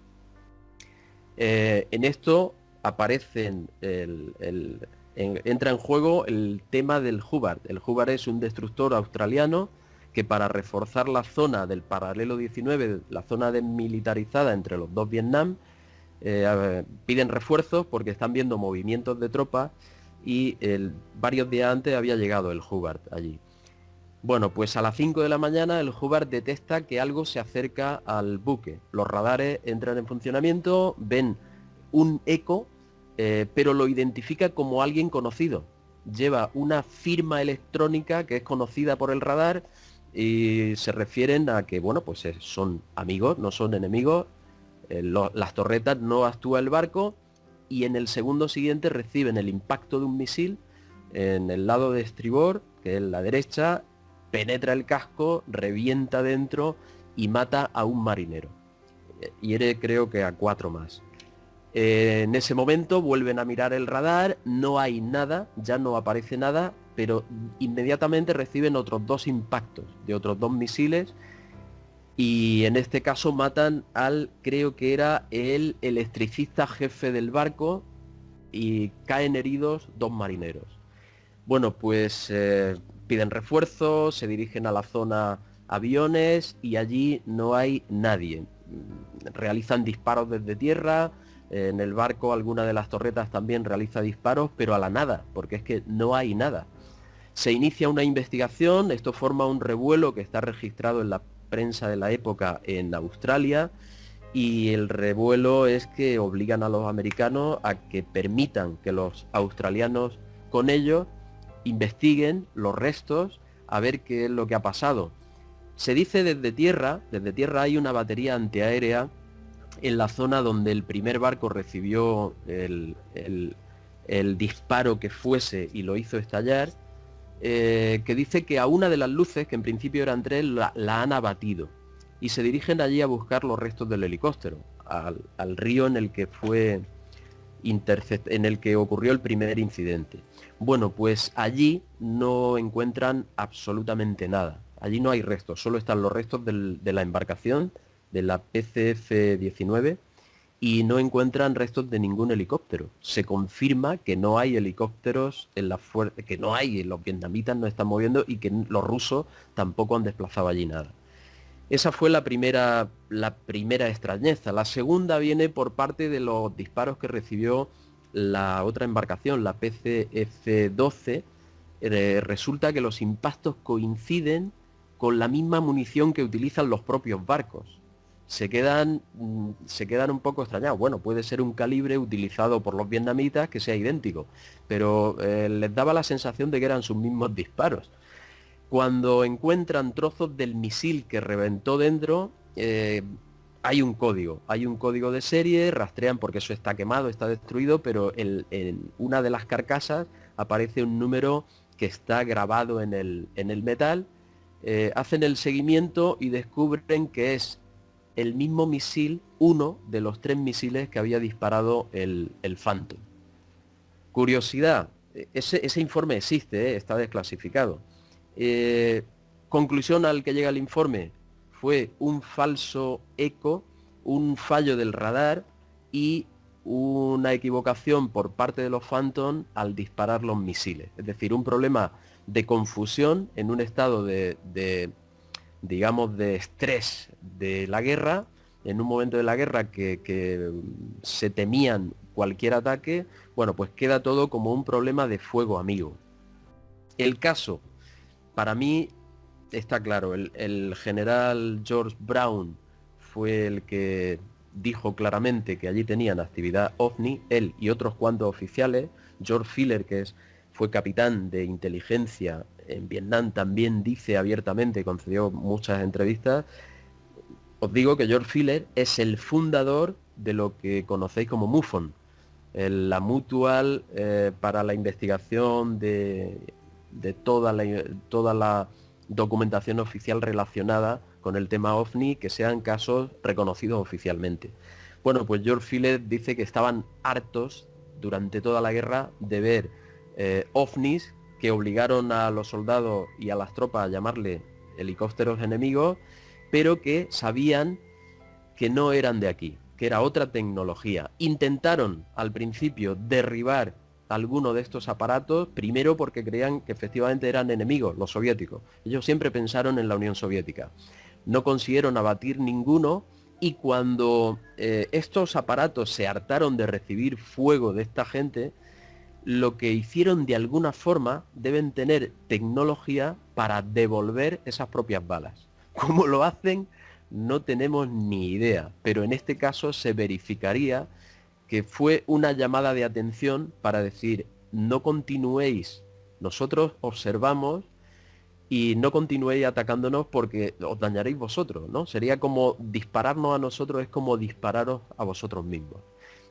[SPEAKER 5] En esto aparecen entra en juego el tema del Hubbard. El Hubbard es un destructor australiano que para reforzar la zona del paralelo 19, la zona desmilitarizada entre los dos Vietnam, piden refuerzos porque están viendo movimientos de tropas y varios días antes había llegado el Hubbard allí. Bueno, pues a las 5 de la mañana el Hubbard detecta que algo se acerca al buque. Los radares entran en funcionamiento, ven un eco, pero lo identifica como alguien conocido. Lleva una firma electrónica que es conocida por el radar y se refieren a que, bueno, pues son amigos, no son enemigos. Las torretas no actúa el barco y en el segundo siguiente reciben el impacto de un misil en el lado de estribor, que es la derecha, penetra el casco, revienta dentro y mata a un marinero. Hiere creo que a 4 más. En ese momento vuelven a mirar el radar, no hay nada, ya no aparece nada, pero inmediatamente reciben otros 2 impactos de otros 2 misiles y en este caso matan al, creo que era el electricista jefe del barco y caen heridos 2 marineros. Bueno, pues piden refuerzos, se dirigen a la zona aviones y allí no hay nadie. Realizan disparos desde tierra, en el barco alguna de las torretas también realiza disparos, pero a la nada, porque es que no hay nada. Se inicia una investigación, esto forma un revuelo que está registrado en la prensa de la época en Australia, y el revuelo es que obligan a los americanos a que permitan que los australianos con ellos investiguen los restos a ver qué es lo que ha pasado. Se dice desde tierra hay una batería antiaérea en la zona donde el primer barco recibió el disparo que fuese y lo hizo estallar, que dice que a una de las luces, que en principio eran 3, la han abatido y se dirigen allí a buscar los restos del helicóptero, al río en el que fue en el que ocurrió el primer incidente. Bueno, pues allí no encuentran absolutamente nada. Allí no hay restos, solo están los restos de la embarcación, de la PCF-19, y no encuentran restos de ningún helicóptero. Se confirma que no hay helicópteros en la fuerza, que no hay, los vietnamitas no están moviendo y que los rusos tampoco han desplazado allí nada. Esa fue la primera extrañeza. La segunda viene por parte de los disparos que recibió la otra embarcación, la PCF-12. Resulta que los impactos coinciden con la misma munición que utilizan los propios barcos. Se quedan un poco extrañados. Bueno, puede ser un calibre utilizado por los vietnamitas que sea idéntico, pero les daba la sensación de que eran sus mismos disparos. Cuando encuentran trozos del misil que reventó dentro, hay un código de serie, rastrean porque eso está quemado, está destruido, pero en una de las carcasas aparece un número que está grabado en el metal. Hacen el seguimiento y descubren que es el mismo misil, uno de los 3 misiles que había disparado el Phantom. Curiosidad, ese informe existe, está desclasificado. Conclusión al que llega el informe, fue un falso eco, un fallo del radar y una equivocación por parte de los Phantom al disparar los misiles. Es decir, un problema de confusión en un estado digamos, de estrés de la guerra, en un momento de la guerra que se temían cualquier ataque. Bueno, pues queda todo como un problema de fuego amigo. El caso, para mí, está claro, el general George Brown fue el que dijo claramente que allí tenían actividad OVNI, él y otros cuantos oficiales. George Filler, fue capitán de inteligencia en Vietnam, también dice abiertamente, concedió muchas entrevistas. Os digo que George Filler es el fundador de lo que conocéis como MUFON, la Mutual para la investigación de toda la documentación oficial relacionada con el tema OVNI, que sean casos reconocidos oficialmente. Bueno, pues George Filler dice que estaban hartos durante toda la guerra de ver OVNIs que obligaron a los soldados y a las tropas a llamarle helicópteros enemigos, pero que sabían que no eran de aquí, que era otra tecnología. Intentaron al principio derribar alguno de estos aparatos, primero porque creían que efectivamente eran enemigos, los soviéticos. Ellos siempre pensaron en la Unión Soviética. No consiguieron abatir ninguno, y cuando estos aparatos se hartaron de recibir fuego de esta gente, lo que hicieron de alguna forma, deben tener tecnología para devolver esas propias balas. ¿Cómo lo hacen? No tenemos ni idea, pero en este caso se verificaría que fue una llamada de atención para decir: no continuéis, nosotros observamos, y no continuéis atacándonos porque os dañaréis vosotros, ¿no? Sería como dispararnos a nosotros, es como dispararos a vosotros mismos.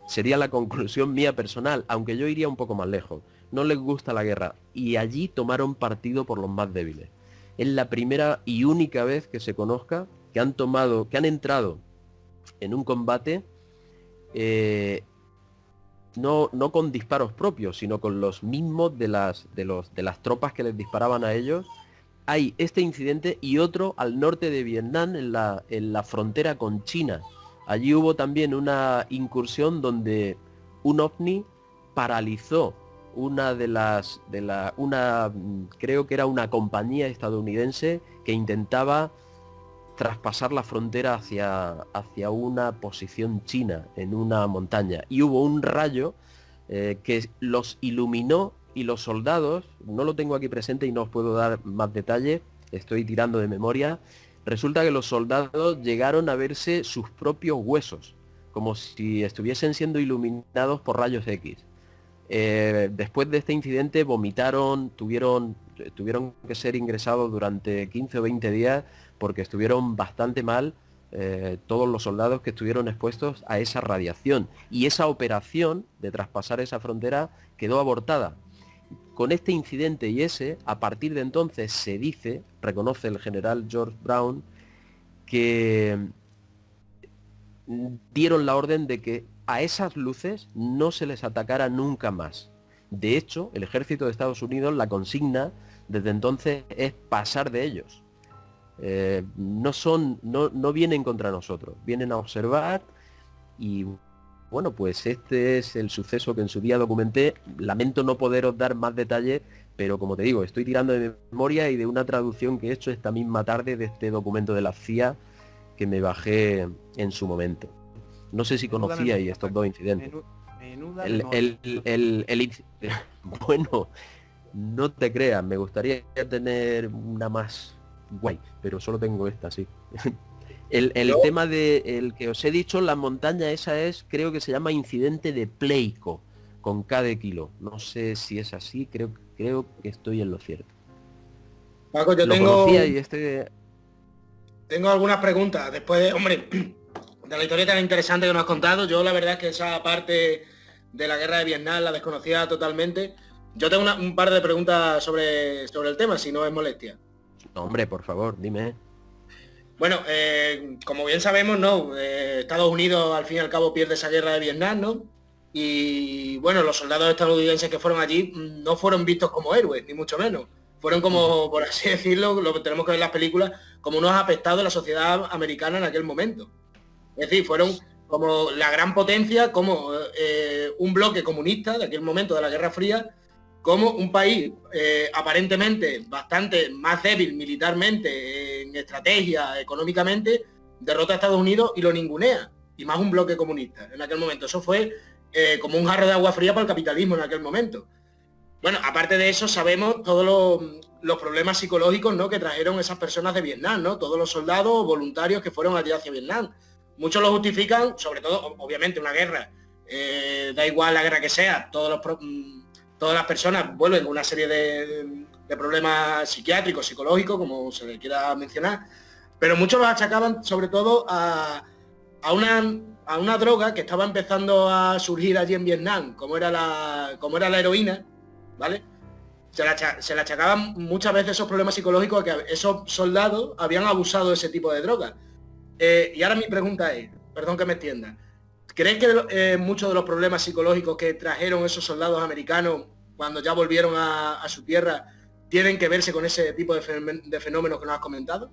[SPEAKER 5] Sería la conclusión mía personal, aunque yo iría un poco más lejos. No les gusta la guerra, y allí tomaron partido por los más débiles. Es la primera y única vez que se conozca que han entrado en un combate no con disparos propios, sino con los mismos de las tropas que les disparaban a ellos. Hay este incidente y otro al norte de Vietnam, en la frontera con China. Allí hubo también una incursión donde un OVNI paralizó creo que era una compañía estadounidense que intentaba traspasar la frontera hacia una posición china en una montaña, y hubo un rayo que los iluminó, y los soldados, no lo tengo aquí presente y no os puedo dar más detalles, estoy tirando de memoria. Resulta que los soldados llegaron a verse sus propios huesos, como si estuviesen siendo iluminados por rayos X. Después de este incidente vomitaron, tuvieron que ser ingresados durante 15 o 20 días porque estuvieron bastante mal, todos los soldados que estuvieron expuestos a esa radiación, y esa operación de traspasar esa frontera quedó abortada. Con este incidente y a partir de entonces se dice, reconoce el general George Brown, que dieron la orden de que a esas luces no se les atacara nunca más. De hecho, el ejército de Estados Unidos, la consigna desde entonces es pasar de ellos. No vienen contra nosotros, vienen a observar. Y bueno, pues este es el suceso que en su día documenté. Lamento no poderos dar más detalles, pero como te digo, estoy tirando de memoria y de una traducción que he hecho esta misma tarde de este documento de la CIA que me bajé en su momento. No sé si conocíais estos dos incidentes. Bueno, no te creas, me gustaría tener una más guay, pero solo tengo esta, sí. El tema el que os he dicho, la montaña esa creo que se llama incidente de Pleico, con K de kilo. No sé si es así, creo que estoy en lo cierto.
[SPEAKER 2] Paco, yo tengo algunas preguntas. Después de la historia tan interesante que nos has contado, yo la verdad es que esa parte de la guerra de Vietnam la desconocía totalmente. Yo tengo un par de preguntas sobre el tema, si no es molestia.
[SPEAKER 5] No, hombre, por favor, dime.
[SPEAKER 2] Bueno, como bien sabemos, ¿no? Estados Unidos al fin y al cabo pierde esa guerra de Vietnam, ¿no? Y bueno, los soldados estadounidenses que fueron allí no fueron vistos como héroes, ni mucho menos. Fueron como, por así decirlo, lo que tenemos que ver en las películas, como unos apestados de la sociedad americana en aquel momento. Es decir, fueron como la gran potencia, como un bloque comunista de aquel momento de la Guerra Fría, como un país aparentemente bastante más débil militarmente, en estrategia, económicamente, derrota a Estados Unidos y lo ningunea. Y más un bloque comunista en aquel momento. Eso fue como un jarro de agua fría para el capitalismo en aquel momento. Bueno, aparte de eso, sabemos todos los problemas psicológicos, ¿no?, que trajeron esas personas de Vietnam, ¿no? Todos los soldados voluntarios que fueron allí hacia Vietnam. Muchos lo justifican, sobre todo, obviamente, una guerra. Da igual la guerra que sea, todas las personas vuelven con una serie de problemas psiquiátricos, psicológicos, como se le quiera mencionar. Pero muchos los achacaban, sobre todo, a una droga que estaba empezando a surgir allí en Vietnam, como era la heroína, ¿vale? Se le achacaban muchas veces esos problemas psicológicos, que esos soldados habían abusado de ese tipo de drogas. Y ahora mi pregunta es, perdón que me extienda, ¿crees que muchos de los problemas psicológicos que trajeron esos soldados americanos cuando ya volvieron a su tierra tienen que verse con ese tipo de fenómenos que nos has comentado?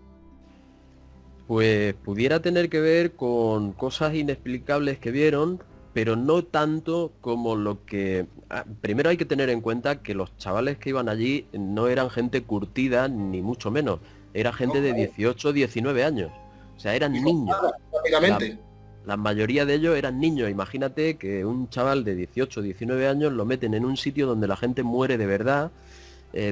[SPEAKER 5] Pues pudiera tener que ver con cosas inexplicables que vieron, pero no tanto como lo que... Primero hay que tener en cuenta que los chavales que iban allí no eran gente curtida, ni mucho menos. Era gente de 18, 19 años. O sea, eran niños. La mayoría de ellos eran niños. Imagínate que un chaval de 18, 19 años lo meten en un sitio donde la gente muere de verdad,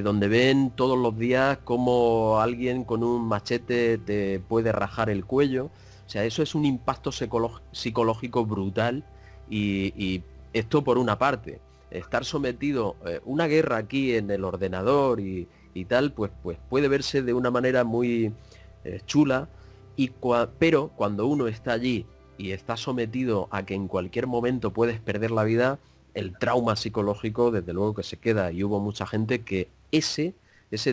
[SPEAKER 5] donde ven todos los días cómo alguien con un machete te puede rajar el cuello. O sea, eso es un impacto psicológico brutal y esto por una parte. Estar sometido a una guerra aquí en el ordenador y tal, pues puede verse de una manera muy chula, pero cuando uno está allí y está sometido a que en cualquier momento puedes perder la vida, el trauma psicológico desde luego que se queda, y hubo mucha gente que ese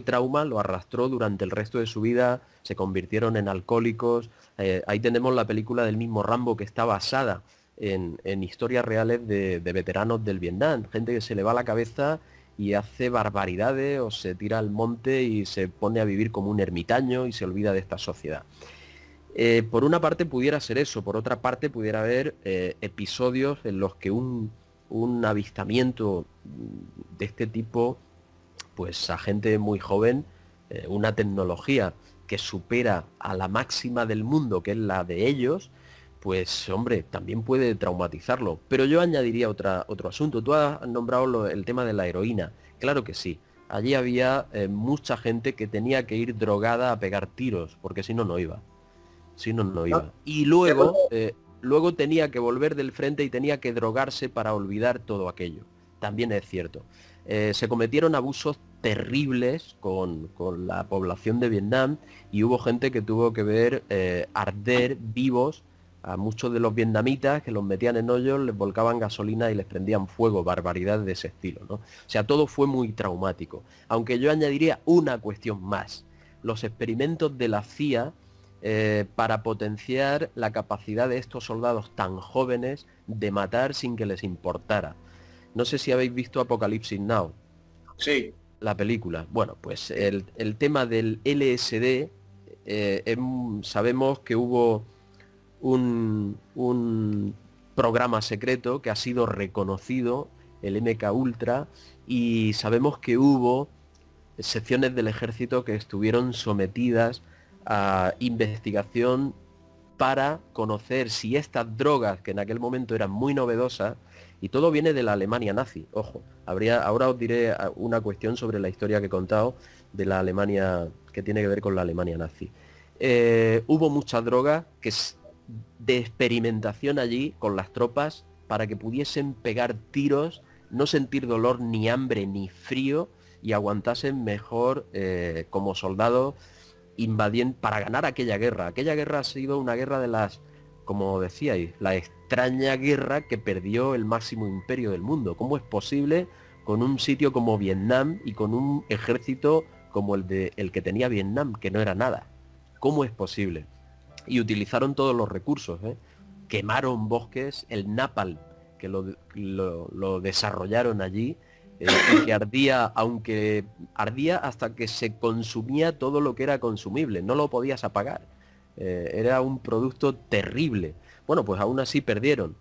[SPEAKER 5] trauma lo arrastró durante el resto de su vida, se convirtieron en alcohólicos. Ahí tenemos la película del mismo Rambo, que está basada en historias reales de veteranos del Vietnam, gente que se le va la cabeza y hace barbaridades o se tira al monte y se pone a vivir como un ermitaño y se olvida de esta sociedad. Por una parte pudiera ser eso, por otra parte pudiera haber episodios en los que un avistamiento de este tipo, pues a gente muy joven, una tecnología que supera a la máxima del mundo, que es la de ellos, pues hombre, también puede traumatizarlo. Pero yo añadiría otro asunto. Tú has nombrado el tema de la heroína. Claro que sí. Allí había mucha gente que tenía que ir drogada a pegar tiros, porque si no, no iba. Si no, no iba. Y luego tenía que volver del frente y tenía que drogarse para olvidar todo aquello. También es cierto. Se cometieron abusos terribles con la población de Vietnam y hubo gente que tuvo que ver arder vivos a muchos de los vietnamitas, que los metían en hoyos, les volcaban gasolina y les prendían fuego, barbaridades de ese estilo, ¿no? O sea, todo fue muy traumático. Aunque yo añadiría una cuestión más. Los experimentos de la CIA para potenciar la capacidad de estos soldados tan jóvenes de matar sin que les importara. No sé si habéis visto Apocalipsis Now.
[SPEAKER 2] Sí.
[SPEAKER 5] La película. Bueno, pues el tema del LSD, sabemos que hubo un programa secreto que ha sido reconocido, el MK Ultra, y sabemos que hubo secciones del ejército que estuvieron sometidas a investigación para conocer si estas drogas, que en aquel momento eran muy novedosas, y todo viene de la Alemania nazi, ojo, ahora os diré una cuestión sobre la historia que he contado de la Alemania, que tiene que ver con la Alemania nazi. Hubo muchas drogas de experimentación allí con las tropas para que pudiesen pegar tiros, no sentir dolor, ni hambre, ni frío, y aguantasen mejor como soldados invadiendo para ganar aquella guerra. Aquella guerra ha sido una guerra de las, como decíais, la extraña guerra que perdió el máximo imperio del mundo. ¿Cómo es posible con un sitio como Vietnam y con un ejército como el que tenía Vietnam, que no era nada? ¿Cómo es posible? Y utilizaron todos los recursos, ¿eh? Quemaron bosques, el napalm que lo desarrollaron allí, y que ardía, aunque ardía hasta que se consumía todo lo que era consumible, no lo podías apagar. Era un producto terrible. Bueno, pues aún así perdieron.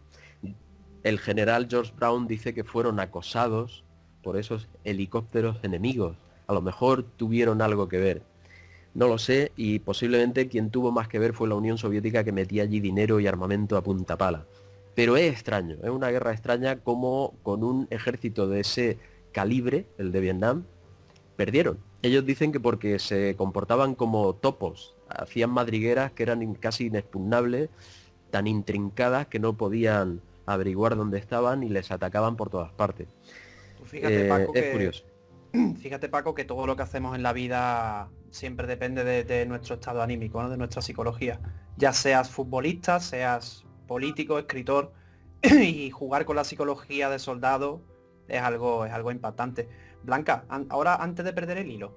[SPEAKER 5] El general George Brown dice que fueron acosados por esos helicópteros enemigos. A lo mejor tuvieron algo que ver. No lo sé, y posiblemente quien tuvo más que ver fue la Unión Soviética, que metía allí dinero y armamento a punta pala. Pero es extraño, es una guerra extraña como con un ejército de ese calibre, el de Vietnam, perdieron. Ellos dicen que porque se comportaban como topos, hacían madrigueras que eran casi inexpugnables, tan intrincadas que no podían averiguar dónde estaban y les atacaban por todas partes.
[SPEAKER 3] Pues fíjate, Paco,
[SPEAKER 5] es curioso.
[SPEAKER 3] Fíjate, Paco, que todo lo que hacemos en la vida siempre depende de nuestro estado anímico, ¿no? De nuestra psicología. Ya seas futbolista, seas político, escritor, y jugar con la psicología de soldado es algo impactante. Blanca, ahora antes de perder el hilo,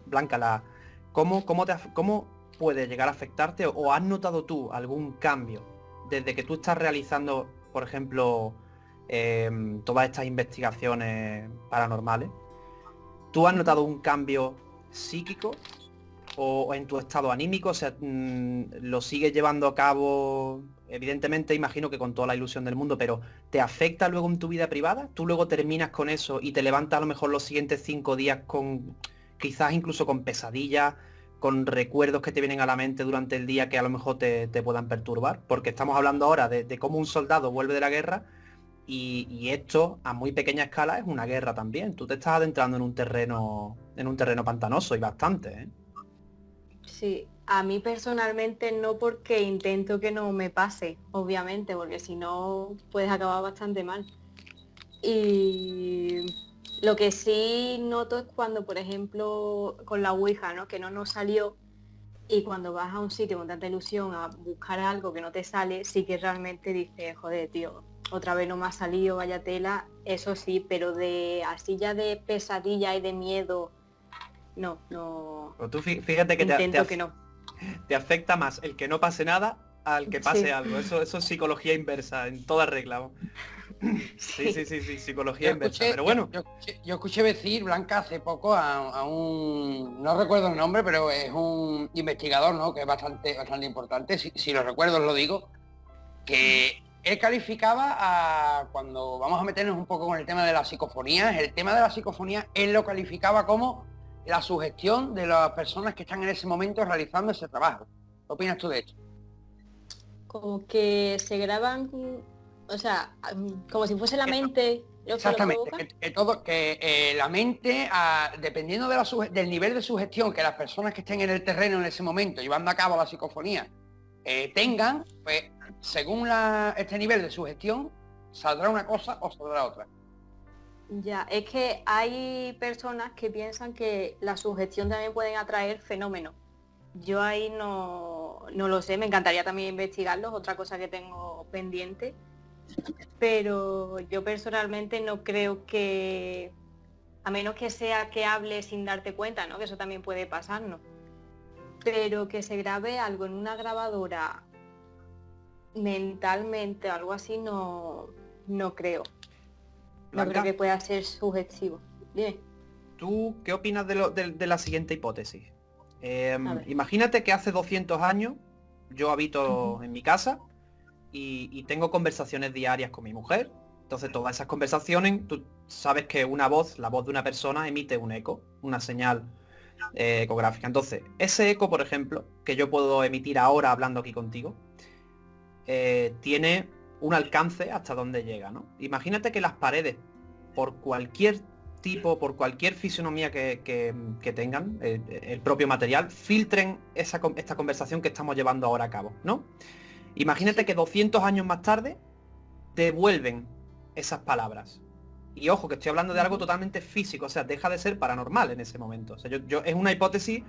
[SPEAKER 3] Blanca, ¿cómo puede llegar a afectarte o has notado tú algún cambio desde que tú estás realizando, por ejemplo, todas estas investigaciones paranormales? ¿Tú has notado un cambio psíquico o en tu estado anímico? O sea, ¿lo sigues llevando a cabo? Evidentemente, imagino que con toda la ilusión del mundo, pero ¿te afecta luego en tu vida privada? ¿Tú luego terminas con eso y te levantas a lo mejor los siguientes 5 días con, quizás incluso con pesadillas, con recuerdos que te vienen a la mente durante el día que a lo mejor te puedan perturbar? Porque estamos hablando ahora de cómo un soldado vuelve de la guerra. Y esto a muy pequeña escala es una guerra también. Tú te estás adentrando en un terreno pantanoso y bastante, ¿eh?
[SPEAKER 4] Sí, a mí personalmente no, porque intento que no me pase, obviamente, porque si no puedes acabar bastante mal. Y lo que sí noto es cuando, por ejemplo, con la Ouija, ¿no? Que no nos salió, y cuando vas a un sitio con tanta ilusión a buscar algo que no te sale, sí que realmente dices, joder, tío, otra vez no me ha salido, vaya tela. Eso sí, pero de así ya de pesadilla y de miedo, no.
[SPEAKER 3] Pero tú fíjate que
[SPEAKER 4] Intento que no.
[SPEAKER 3] te afecta más el que no pase nada al que pase
[SPEAKER 4] Sí.
[SPEAKER 3] algo. Eso es psicología inversa, en toda regla, ¿no? Sí, psicología inversa. Pero bueno,
[SPEAKER 1] Yo escuché decir, Blanca, hace poco a un... No recuerdo el nombre, pero es un investigador, ¿no? Que es bastante importante, si lo recuerdo os lo digo, que él calificaba a... Cuando vamos a meternos un poco con el tema de las psicofonías, él lo calificaba como la sugestión de las personas que están en ese momento realizando ese trabajo. ¿Qué opinas tú de esto?
[SPEAKER 4] Como que se graban, o sea, como si fuese la mente lo que lo
[SPEAKER 1] Exactamente,
[SPEAKER 4] provoca.
[SPEAKER 1] La mente, dependiendo de del nivel de sugestión que las personas que estén en el terreno en ese momento llevando a cabo la psicofonía tengan, pues según este nivel de sugestión saldrá una cosa o saldrá otra.
[SPEAKER 4] Ya, es que hay personas que piensan que la sugestión también pueden atraer fenómenos. Yo ahí no lo sé, me encantaría también investigarlos, otra cosa que tengo pendiente, pero yo personalmente no creo que, a menos que sea que hable sin darte cuenta, ¿no? Que eso también puede pasarnos, pero que se grabe algo en una grabadora mentalmente, algo así, no creo. No
[SPEAKER 3] Blanca,
[SPEAKER 4] creo que pueda ser sugestivo. Dime.
[SPEAKER 3] ¿tú qué opinas de la siguiente hipótesis?
[SPEAKER 4] ver.
[SPEAKER 3] Imagínate que hace 200 años yo habito en mi casa y tengo conversaciones diarias con mi mujer. Entonces todas esas conversaciones, tú sabes que la voz de una persona emite un eco, una señal ecográfica. Entonces, ese eco, por ejemplo, que yo puedo emitir ahora hablando aquí contigo, tiene un alcance hasta donde llega, ¿no? Imagínate que las paredes, por cualquier tipo, por cualquier fisonomía que tengan, el propio material, filtren esta conversación que estamos llevando ahora a cabo, ¿no? Imagínate que 200 años más tarde devuelven esas palabras. Y ojo, que estoy hablando de algo totalmente físico, o sea, deja de ser paranormal en ese momento. O sea, es una hipótesis,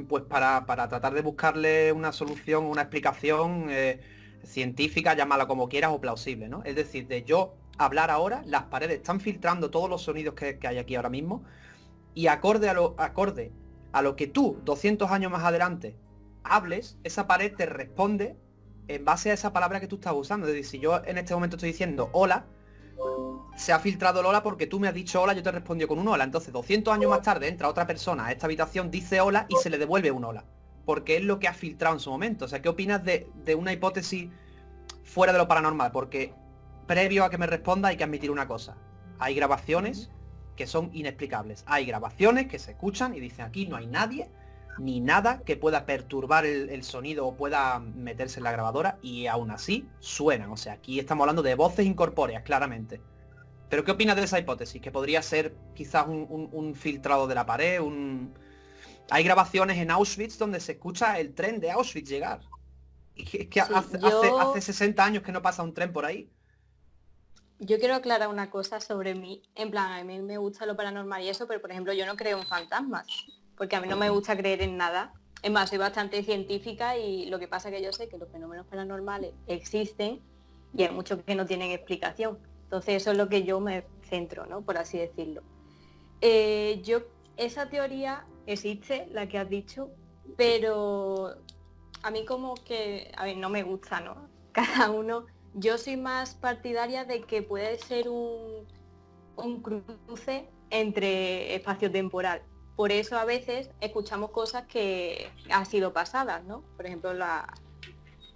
[SPEAKER 3] pues para tratar de buscarle una solución, una explicación científica, llámala como quieras, o plausible, ¿no? Es decir, de yo hablar ahora, las paredes están filtrando todos los sonidos que hay aquí ahora mismo, y acorde a lo que tú, 200 años más adelante, hables, esa pared te responde en base a esa palabra que tú estás usando. Es decir, si yo en este momento estoy diciendo hola, se ha filtrado el hola porque tú me has dicho hola, yo te he respondido con un hola. Entonces 200 años más tarde entra otra persona a esta habitación, dice hola y se le devuelve un hola. Porque es lo que ha filtrado en su momento. O sea, ¿qué opinas de una hipótesis fuera de lo paranormal? Porque previo a que me responda hay que admitir una cosa. Hay grabaciones que son inexplicables. Hay grabaciones que se escuchan y dicen aquí no hay nadie ni nada que pueda perturbar el sonido o pueda meterse en la grabadora y aún así suenan. O sea, aquí estamos hablando de voces incorpóreas, claramente. ¿Pero qué opinas de esa hipótesis? Que podría ser quizás un filtrado de la pared, Hay grabaciones en Auschwitz donde se escucha el tren de Auschwitz llegar. Y es que
[SPEAKER 4] Sí,
[SPEAKER 3] hace 60 años que no pasa un tren por ahí.
[SPEAKER 4] Yo quiero aclarar una cosa sobre mí. En plan, a mí me gusta lo paranormal y eso, pero por ejemplo yo no creo en fantasmas, porque a mí no me gusta creer en nada. Es más, soy bastante científica y lo que pasa es que yo sé que los fenómenos paranormales existen y hay muchos que no tienen explicación. Entonces eso es lo que yo me centro, ¿no? Por así decirlo. Esa teoría existe, la que has dicho, pero a mí como que, a ver, no me gusta, ¿no? Cada uno... Yo soy más partidaria de que puede ser un cruce entre espacio temporal. Por eso a veces escuchamos cosas que han sido pasadas, ¿no? Por ejemplo,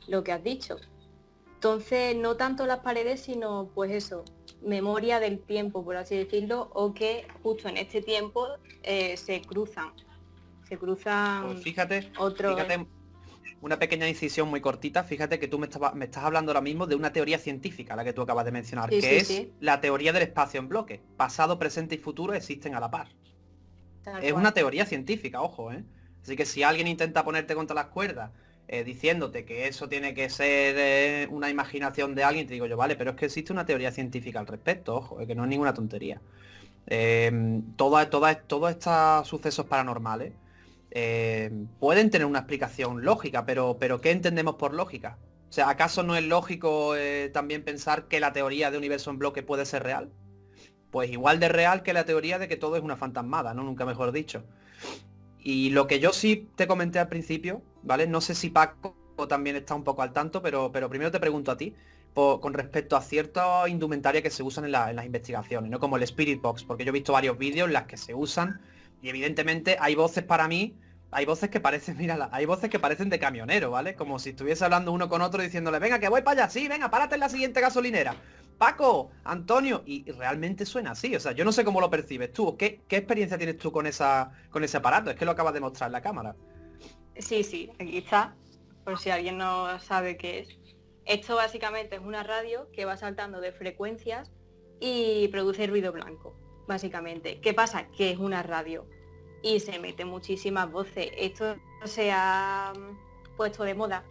[SPEAKER 4] lo que has dicho. Entonces, no tanto las paredes, sino pues eso, memoria del tiempo, por así decirlo, o que justo en este tiempo se cruzan.
[SPEAKER 3] Pues fíjate,
[SPEAKER 4] otros...
[SPEAKER 3] una pequeña incisión muy cortita. Fíjate que tú me estás hablando ahora mismo de una teoría científica, la que tú acabas de mencionar,
[SPEAKER 4] Sí,
[SPEAKER 3] que
[SPEAKER 4] sí,
[SPEAKER 3] es
[SPEAKER 4] sí.
[SPEAKER 3] la teoría del espacio en bloque. Pasado, presente y futuro existen a la par.
[SPEAKER 4] Tal
[SPEAKER 3] Es
[SPEAKER 4] cual.
[SPEAKER 3] una teoría científica, ojo, ¿eh? Así que si alguien intenta ponerte contra las cuerdas diciéndote que eso tiene que ser una imaginación de alguien, te digo yo, vale, pero es que existe una teoría científica al respecto, ojo, que no es ninguna tontería. Todos estos sucesos paranormales pueden tener una explicación lógica, pero ¿qué entendemos por lógica? O sea, ¿acaso no es lógico también pensar que la teoría de universo en bloque puede ser real? Pues igual de real que la teoría de que todo es una fantasmada, ¿no? Nunca mejor dicho. Y lo que yo sí te comenté al principio, ¿vale? No sé si Paco también está un poco al tanto, pero primero te pregunto a ti, con respecto a cierta indumentaria que se usan en las investigaciones, ¿no? Como el Spirit Box, porque yo he visto varios vídeos en las que se usan y evidentemente hay voces para mí, hay voces que parecen, mírala, hay voces que parecen de camionero, ¿vale? Como si estuviese hablando uno con otro diciéndole, venga, que voy para allá, sí, venga, párate en la siguiente gasolinera. Paco, Antonio, y realmente suena así, o sea, yo no sé cómo lo percibes tú, ¿qué experiencia tienes tú con ese aparato? Es que lo acabas de mostrar en la cámara.
[SPEAKER 4] Sí, aquí está, por si alguien no sabe qué es. Esto básicamente es una radio que va saltando de frecuencias y produce ruido blanco, básicamente. ¿Qué pasa? Que es una radio y se meten muchísimas voces. Esto se ha puesto de moda,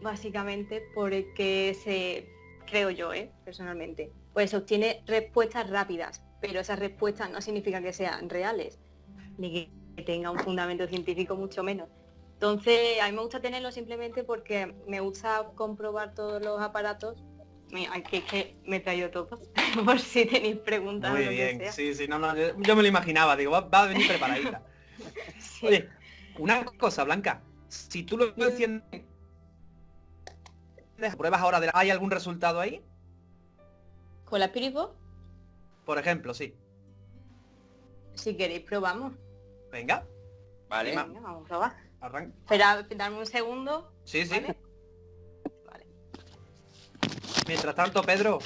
[SPEAKER 4] básicamente porque creo yo, personalmente, pues obtiene respuestas rápidas, pero esas respuestas no significa que sean reales, ni que tenga un fundamento científico, mucho menos. Entonces, a mí me gusta tenerlo simplemente porque me gusta comprobar todos los aparatos. Mira, aquí es que me he traído todos, por si tenéis preguntas.
[SPEAKER 3] Muy
[SPEAKER 4] o lo
[SPEAKER 3] bien,
[SPEAKER 4] que sea.
[SPEAKER 3] sí, no, yo me lo imaginaba, digo, va a venir preparadita.
[SPEAKER 4] Sí.
[SPEAKER 3] Oye, una cosa, Blanca, si tú lo enciendes, pruebas ahora, ¿hay algún resultado ahí?
[SPEAKER 4] ¿Con la Spirit Box?
[SPEAKER 3] Por ejemplo, sí.
[SPEAKER 4] Si queréis, probamos.
[SPEAKER 3] Venga,
[SPEAKER 1] Vale.
[SPEAKER 4] Venga, vamos a probar.
[SPEAKER 3] arranca.
[SPEAKER 4] Espera, darme un segundo.
[SPEAKER 3] Sí, sí.
[SPEAKER 4] ¿Vale? Vale.
[SPEAKER 3] Mientras tanto, Pedro,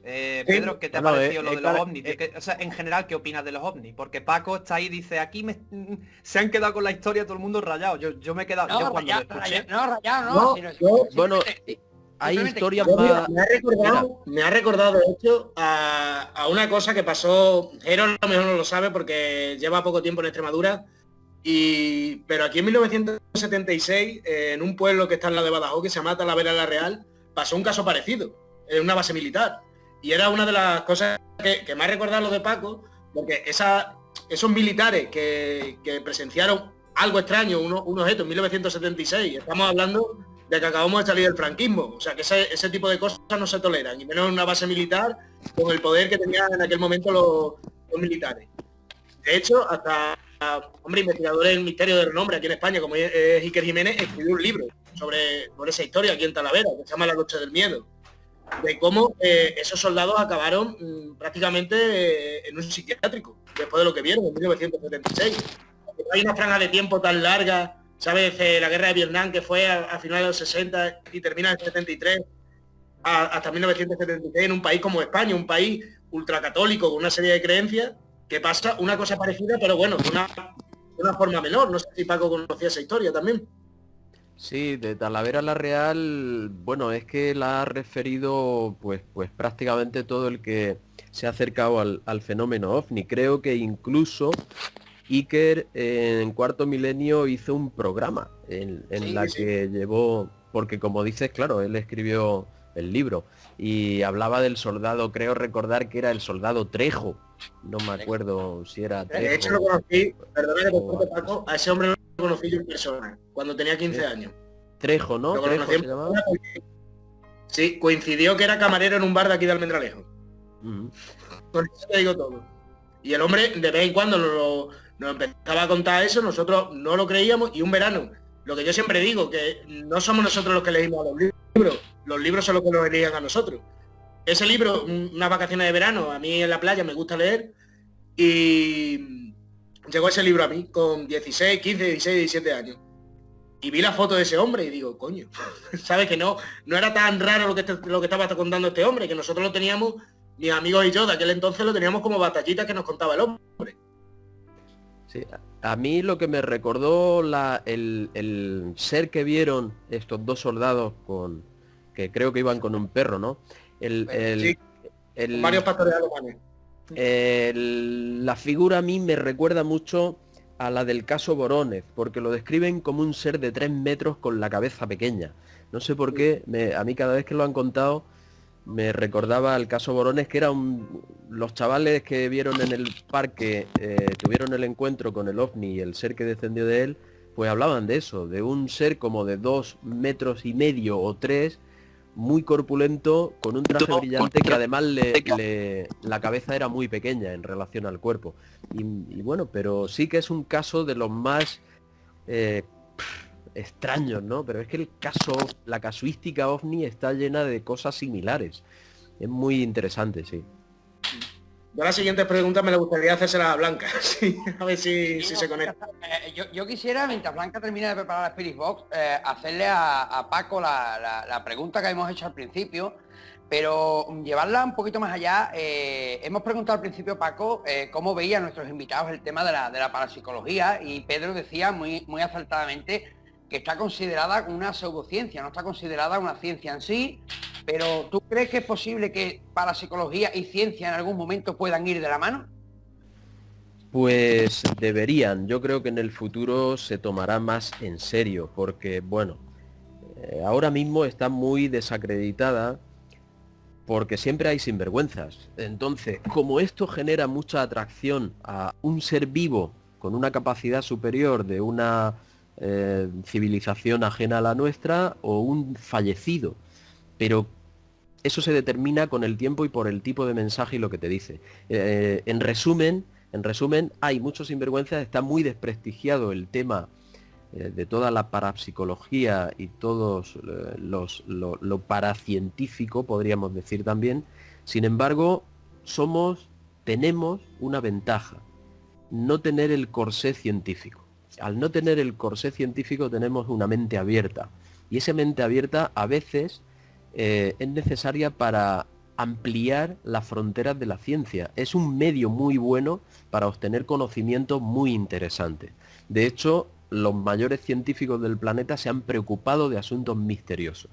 [SPEAKER 3] Pedro, ¿qué te ha
[SPEAKER 5] Bueno,
[SPEAKER 3] parecido lo de los
[SPEAKER 5] claro,
[SPEAKER 3] ovnis? O sea, en general, ¿qué opinas de los ovnis? Porque Paco está ahí y dice, aquí se han quedado con la historia todo el mundo rayado. Yo me he quedado, yo cuando lo escuché...
[SPEAKER 1] Rayado,
[SPEAKER 2] No,
[SPEAKER 1] sino-
[SPEAKER 2] yo-
[SPEAKER 5] Bueno,
[SPEAKER 1] simplemente-
[SPEAKER 5] hay
[SPEAKER 1] simplemente-
[SPEAKER 5] historias
[SPEAKER 2] Yo, mira,
[SPEAKER 5] más...
[SPEAKER 2] me ha recordado de hecho a una cosa que pasó, Jero a lo mejor no lo sabe porque lleva poco tiempo en Extremadura, pero aquí en 1976, en un pueblo que está en la de Badajoz, que se llama Talavera la Real, pasó un caso parecido, en una base militar. Y era una de las cosas que me ha recordado lo de Paco, porque esos militares que presenciaron algo extraño, un objeto en 1976, estamos hablando de que acabamos de salir del franquismo, o sea que ese tipo de cosas no se toleran, y menos en una base militar con el poder que tenían en aquel momento los militares. De hecho, hasta, hombre, investigadores del misterio de renombre aquí en España, como es Iker Jiménez, escribió un libro sobre esa historia aquí en Talavera, que se llama La Noche del Miedo, de cómo esos soldados acabaron prácticamente en un psiquiátrico, después de lo que vieron en 1976. Hay una franja de tiempo tan larga, ¿sabes? La guerra de Vietnam, que fue a finales de los 60 y termina en el 73, hasta 1976, en un país como España, un país ultracatólico, con una serie de creencias, que pasa una cosa parecida, pero bueno, de una forma menor. No sé si Paco conocía esa historia también.
[SPEAKER 5] Sí, de Talavera la Real, bueno, es que la ha referido pues prácticamente todo el que se ha acercado al fenómeno OVNI. Creo que incluso Iker en Cuarto Milenio hizo un programa en
[SPEAKER 2] Sí,
[SPEAKER 5] la
[SPEAKER 2] sí.
[SPEAKER 5] que llevó, porque como dices, claro, él escribió el libro y hablaba del soldado, creo recordar que era el soldado Trejo, no me acuerdo si era
[SPEAKER 2] De hecho, lo
[SPEAKER 5] Trejo
[SPEAKER 2] conocí, perdona que te
[SPEAKER 5] o
[SPEAKER 2] corte,
[SPEAKER 5] algo
[SPEAKER 2] Paco,
[SPEAKER 5] así.
[SPEAKER 2] a ese hombre lo conocí yo en persona, cuando tenía 15
[SPEAKER 5] Sí.
[SPEAKER 2] años.
[SPEAKER 5] Trejo, ¿no?
[SPEAKER 2] Lo
[SPEAKER 5] Trejo
[SPEAKER 2] conocí en
[SPEAKER 5] se llamaba.
[SPEAKER 2] persona porque, sí, coincidió que era camarero en un bar de aquí de Almendralejo.
[SPEAKER 5] Ujú.
[SPEAKER 2] Con eso te digo todo. Y el hombre de vez en cuando nos empezaba a contar eso, nosotros no lo creíamos, y un verano, lo que yo siempre digo, que no somos nosotros los que leímos los libros son los que nos leían a nosotros. Ese libro, unas vacaciones de verano, a mí en la playa me gusta leer, y llegó ese libro a mí con 16, 15, 16, 17 años. Y vi la foto de ese hombre y digo, coño, ¿sabes? Que no era tan raro lo que estaba contando este hombre, que nosotros lo teníamos, mis amigos y yo de aquel entonces lo teníamos como batallitas que nos contaba el hombre.
[SPEAKER 5] Sí, a mí lo que me recordó el ser que vieron estos dos soldados que creo que iban con un perro, ¿no?
[SPEAKER 2] Sí, con varios pastores alemanes.
[SPEAKER 5] La figura a mí me recuerda mucho a la del caso Vorónezh, porque lo describen como un ser de 3 metros con la cabeza pequeña. No sé por qué, a mí cada vez que lo han contado me recordaba al caso Vorónezh, que era los chavales que vieron en el parque, tuvieron el encuentro con el OVNI y el ser que descendió de él, pues hablaban de eso, de un ser como de 2,5 metros o 3, muy corpulento, con un traje brillante que además la cabeza era muy pequeña en relación al cuerpo. Y bueno, pero sí que es un caso de los más extraños, ¿no? Pero es que la casuística OVNI está llena de cosas similares. Es muy interesante, sí.
[SPEAKER 2] Yo la siguiente pregunta me la gustaría hacérsela a Blanca, sí, a ver si
[SPEAKER 1] Sí,
[SPEAKER 2] se conecta.
[SPEAKER 1] yo quisiera, mientras Blanca termina de preparar la Spirit Box, hacerle a Paco la pregunta que hemos hecho al principio, pero llevarla un poquito más allá. Hemos preguntado al principio, Paco, cómo veían nuestros invitados el tema de la parapsicología, y Pedro decía muy acertadamente que está considerada una pseudociencia, no está considerada una ciencia en sí. Pero ¿tú crees que es posible que parapsicología y ciencia en algún momento puedan ir de la mano?
[SPEAKER 5] Pues deberían. Yo creo que en el futuro se tomará más en serio, porque bueno, ahora mismo está muy desacreditada porque siempre hay sinvergüenzas. Entonces, como esto genera mucha atracción a un ser vivo con una capacidad superior de una civilización ajena a la nuestra, o un fallecido, pero eso se determina con el tiempo y por el tipo de mensaje y lo que te dice. En resumen, hay muchos sinvergüenzas, está muy desprestigiado el tema de toda la parapsicología y todos lo paracientífico, podríamos decir también. Sin embargo, tenemos una ventaja: no tener el corsé científico. Al no tener el corsé científico tenemos una mente abierta, y esa mente abierta a veces es necesaria para ampliar las fronteras de la ciencia. Es un medio muy bueno para obtener conocimientos muy interesantes. De hecho, los mayores científicos del planeta se han preocupado de asuntos misteriosos,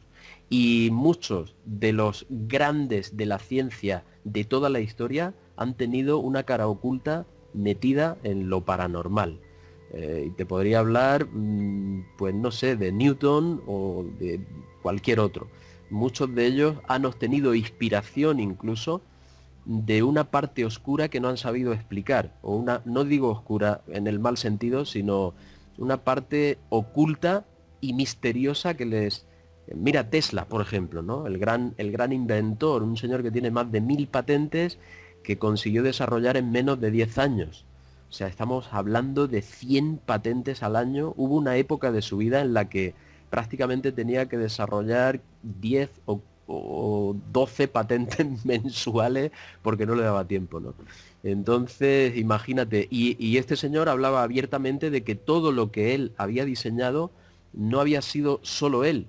[SPEAKER 5] y muchos de los grandes de la ciencia de toda la historia han tenido una cara oculta metida en lo paranormal. Y te podría hablar, pues no sé, de Newton o de cualquier otro. Muchos de ellos han obtenido inspiración incluso de una parte oscura que no han sabido explicar, o no digo oscura en el mal sentido, sino una parte oculta y misteriosa que les... Mira Tesla, por ejemplo, ¿no? El gran inventor, un señor que tiene más de 1000 patentes, que consiguió desarrollar en menos de 10 años. O sea, estamos hablando de 100 patentes al año. Hubo una época de su vida en la que prácticamente tenía que desarrollar 10 o 12 patentes mensuales porque no le daba tiempo, ¿no? Entonces, imagínate, y este señor hablaba abiertamente de que todo lo que él había diseñado no había sido solo él.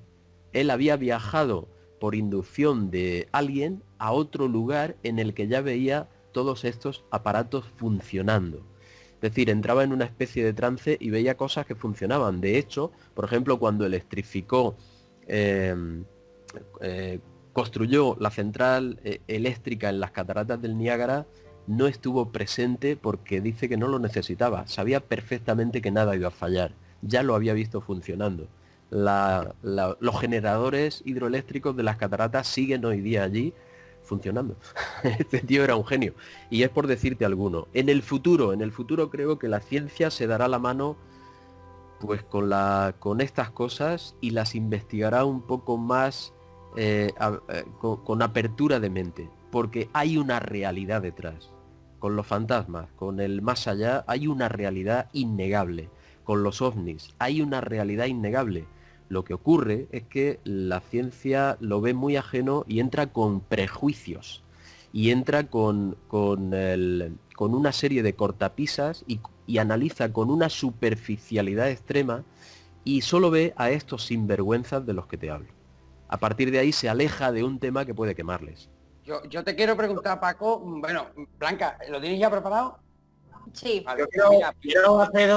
[SPEAKER 5] Él había viajado por inducción de alguien a otro lugar en el que ya veía todos estos aparatos funcionando. Es decir, entraba en una especie de trance y veía cosas que funcionaban. De hecho, por ejemplo, cuando electrificó, construyó la central eléctrica en las cataratas del Niágara, no estuvo presente porque dice que no lo necesitaba. Sabía perfectamente que nada iba a fallar. Ya lo había visto funcionando. Los generadores hidroeléctricos de las cataratas siguen hoy día allí funcionando. Este tío era un genio. Y es por decirte alguno. En el futuro creo que la ciencia se dará la mano pues con estas cosas y las investigará un poco más con apertura de mente. Porque hay una realidad detrás. Con los fantasmas, con el más allá, hay una realidad innegable. Con los ovnis, hay una realidad innegable. Lo que ocurre es que la ciencia lo ve muy ajeno y entra con prejuicios. Y entra con una serie de cortapisas y analiza con una superficialidad extrema y solo ve a estos sinvergüenzas de los que te hablo. A partir de ahí se aleja de un tema que puede quemarles.
[SPEAKER 1] Yo te quiero preguntar, Paco, bueno, Blanca, ¿lo tienes ya preparado?
[SPEAKER 4] Sí.
[SPEAKER 1] Vale,
[SPEAKER 2] Yo
[SPEAKER 1] mira,
[SPEAKER 2] quiero hacer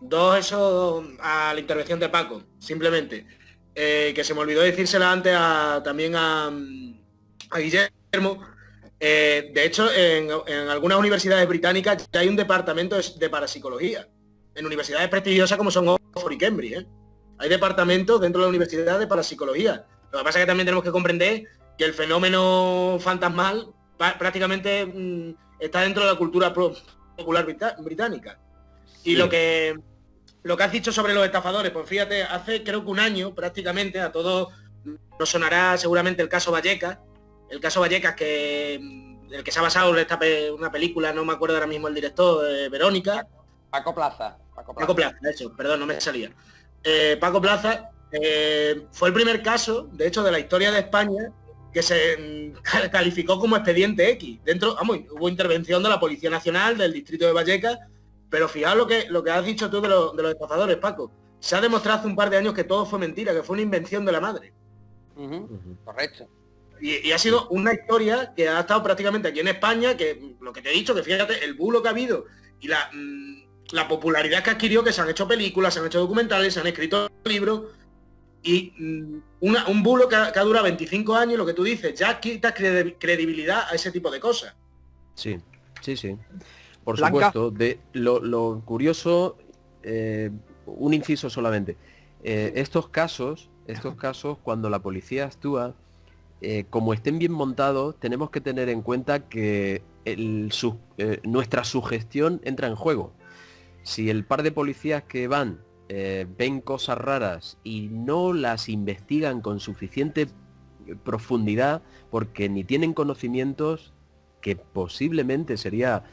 [SPEAKER 2] dos eso a la intervención de Paco, simplemente. Que se me olvidó decírsela antes también a Guillermo. De hecho, en algunas universidades británicas ya hay un departamento de parapsicología. En universidades prestigiosas como son Oxford y Cambridge, ¿eh? Hay departamentos dentro de la universidad de parapsicología. Lo que pasa es que también tenemos que comprender que el fenómeno fantasmal prácticamente está dentro de la cultura popular británica. Y
[SPEAKER 5] Sí.
[SPEAKER 2] lo que has dicho sobre los estafadores, pues fíjate, hace creo que un año prácticamente, a todos nos sonará seguramente el caso Vallecas, el que se ha basado en una película, no me acuerdo ahora mismo el director, Verónica.
[SPEAKER 1] Paco Plaza.
[SPEAKER 2] Paco Plaza, eso, perdón, no me salía. Paco Plaza fue el primer caso, de hecho, de la historia de España que se calificó como expediente X. Dentro, hubo intervención de la Policía Nacional, del distrito de Vallecas, pero fijaos lo que has dicho tú de los estafadores, Paco. Se ha demostrado hace un par de años que todo fue mentira, que fue una invención de la madre.
[SPEAKER 1] Correcto.
[SPEAKER 2] Y ha sido una historia que ha estado prácticamente aquí en España, que lo que te he dicho, que fíjate, el bulo que ha habido y la popularidad que adquirió, que se han hecho películas, se han hecho documentales, se han escrito libros, y un bulo que ha durado 25 años, lo que tú dices, ya quita credibilidad a ese tipo de cosas.
[SPEAKER 5] Sí. Por
[SPEAKER 3] Blanca.
[SPEAKER 5] supuesto, de lo curioso, un inciso solamente. Estos casos, cuando la policía actúa, como estén bien montados, tenemos que tener en cuenta que nuestra sugestión entra en juego. Si el par de policías que van ven cosas raras y no las investigan con suficiente profundidad, porque ni tienen conocimientos, que posiblemente sería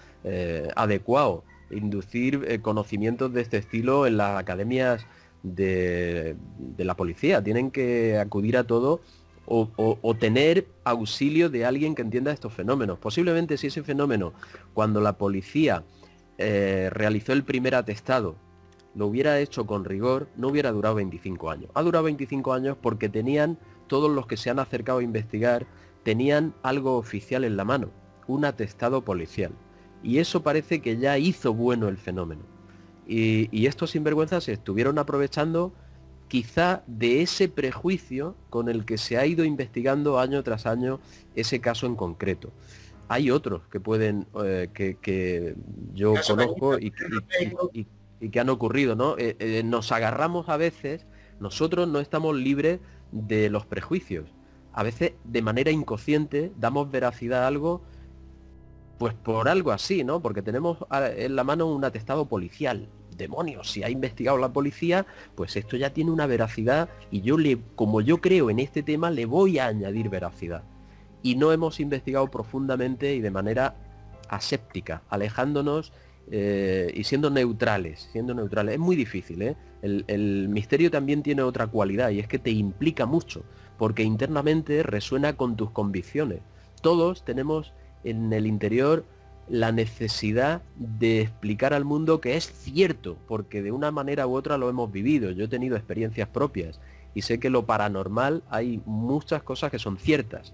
[SPEAKER 5] adecuado inducir conocimientos de este estilo en las academias de la policía. Tienen que acudir a todo o tener auxilio de alguien que entienda estos fenómenos. Posiblemente si ese fenómeno, cuando la policía realizó el primer atestado, lo hubiera hecho con rigor, no hubiera durado 25 años. Ha durado 25 años porque todos los que se han acercado a investigar, tenían algo oficial en la mano, un atestado policial. Y eso parece que ya hizo bueno el fenómeno. Y estos sinvergüenzas se estuvieron aprovechando quizá de ese prejuicio con el que se ha ido investigando año tras año ese caso en concreto. Hay otros que pueden, que yo conozco y que han ocurrido, ¿no? Nos agarramos a veces, nosotros no estamos libres de los prejuicios. A veces, de manera inconsciente, damos veracidad a algo, pues por algo así, ¿no? Porque tenemos en la mano un atestado policial. Demonios, si ha investigado la policía, pues esto ya tiene una veracidad y como yo creo en este tema, le voy a añadir veracidad. Y no hemos investigado profundamente y de manera aséptica, alejándonos y siendo neutrales. Es muy difícil, ¿eh? El misterio también tiene otra cualidad y es que te implica mucho, porque internamente resuena con tus convicciones. Todos tenemos en el interior la necesidad de explicar al mundo que es cierto, porque de una manera u otra lo hemos vivido. Yo he tenido experiencias propias y sé que lo paranormal hay muchas cosas que son ciertas,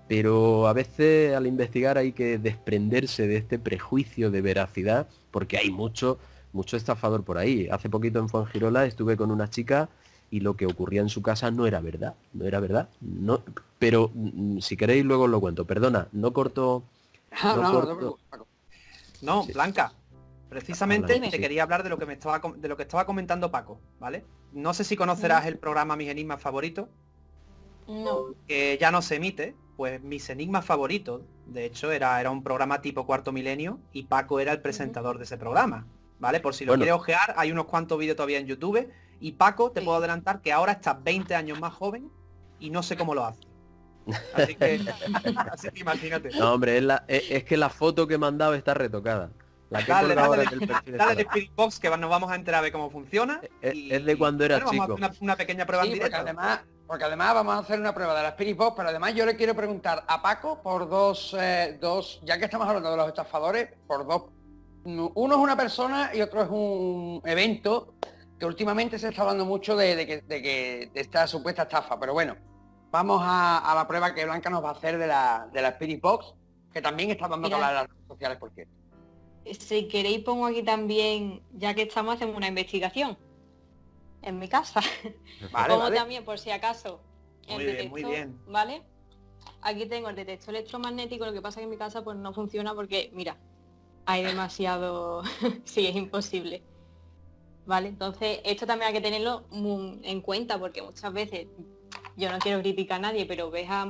[SPEAKER 5] pero a veces al investigar hay que desprenderse de este prejuicio de veracidad, porque hay mucho estafador por ahí. Hace poquito en Fuengirola estuve con una chica y lo que ocurría en su casa no era verdad, no, pero si queréis luego os lo cuento. Perdona, no corto.
[SPEAKER 1] No te preocupes, Paco.
[SPEAKER 3] No,
[SPEAKER 5] Sí.
[SPEAKER 3] Blanca, precisamente
[SPEAKER 5] Habla,
[SPEAKER 3] te
[SPEAKER 5] sí.
[SPEAKER 3] quería hablar de lo que estaba comentando Paco, ¿vale? No sé si conocerás el programa Mis Enigmas Favoritos,
[SPEAKER 4] No.
[SPEAKER 3] que ya no se emite. Pues Mis Enigmas Favoritos, de hecho, era un programa tipo Cuarto Milenio y Paco era el presentador de ese programa, ¿vale? Por si lo
[SPEAKER 5] Bueno.
[SPEAKER 3] quieres ojear, hay unos cuantos vídeos todavía en YouTube y Paco, te
[SPEAKER 4] Sí.
[SPEAKER 3] puedo adelantar que ahora está 20 años más joven y no sé cómo lo hace. Así que, así que imagínate.
[SPEAKER 5] No, hombre, es que la foto que he mandado está retocada. La que he
[SPEAKER 3] Dale,
[SPEAKER 5] colgado ahora
[SPEAKER 3] dale,
[SPEAKER 5] en el perfil
[SPEAKER 3] Dale
[SPEAKER 5] está-
[SPEAKER 3] de Spirit Box que nos vamos a enterar de cómo funciona.
[SPEAKER 5] Es de cuando era
[SPEAKER 3] vamos a
[SPEAKER 5] chico.
[SPEAKER 3] hacer una pequeña prueba en
[SPEAKER 1] Sí,
[SPEAKER 3] directo.
[SPEAKER 1] porque además vamos a hacer una prueba de la Spirit Box, pero además yo le quiero preguntar a Paco por dos, ya que estamos hablando de los estafadores, por dos. Uno es una persona y otro es un evento que últimamente se está hablando mucho de esta supuesta estafa, pero bueno, vamos a la prueba que Blanca nos va a hacer de la Spirit Box, que también está dando que
[SPEAKER 4] Mira.
[SPEAKER 1] hablar en las redes sociales, por cierto.
[SPEAKER 4] Si queréis pongo aquí también, ya que estamos haciendo una investigación en mi casa.
[SPEAKER 3] Vale,
[SPEAKER 4] Como
[SPEAKER 3] vale.
[SPEAKER 4] también, por si acaso, el
[SPEAKER 3] Muy bien,
[SPEAKER 4] detector,
[SPEAKER 3] muy bien.
[SPEAKER 4] ¿vale? Aquí tengo el detector electromagnético, lo que pasa que en mi casa pues no funciona porque, mira, hay demasiado... sí, es imposible. ¿Vale? Entonces, esto también hay que tenerlo en cuenta porque muchas veces, yo no quiero criticar a nadie, pero ves a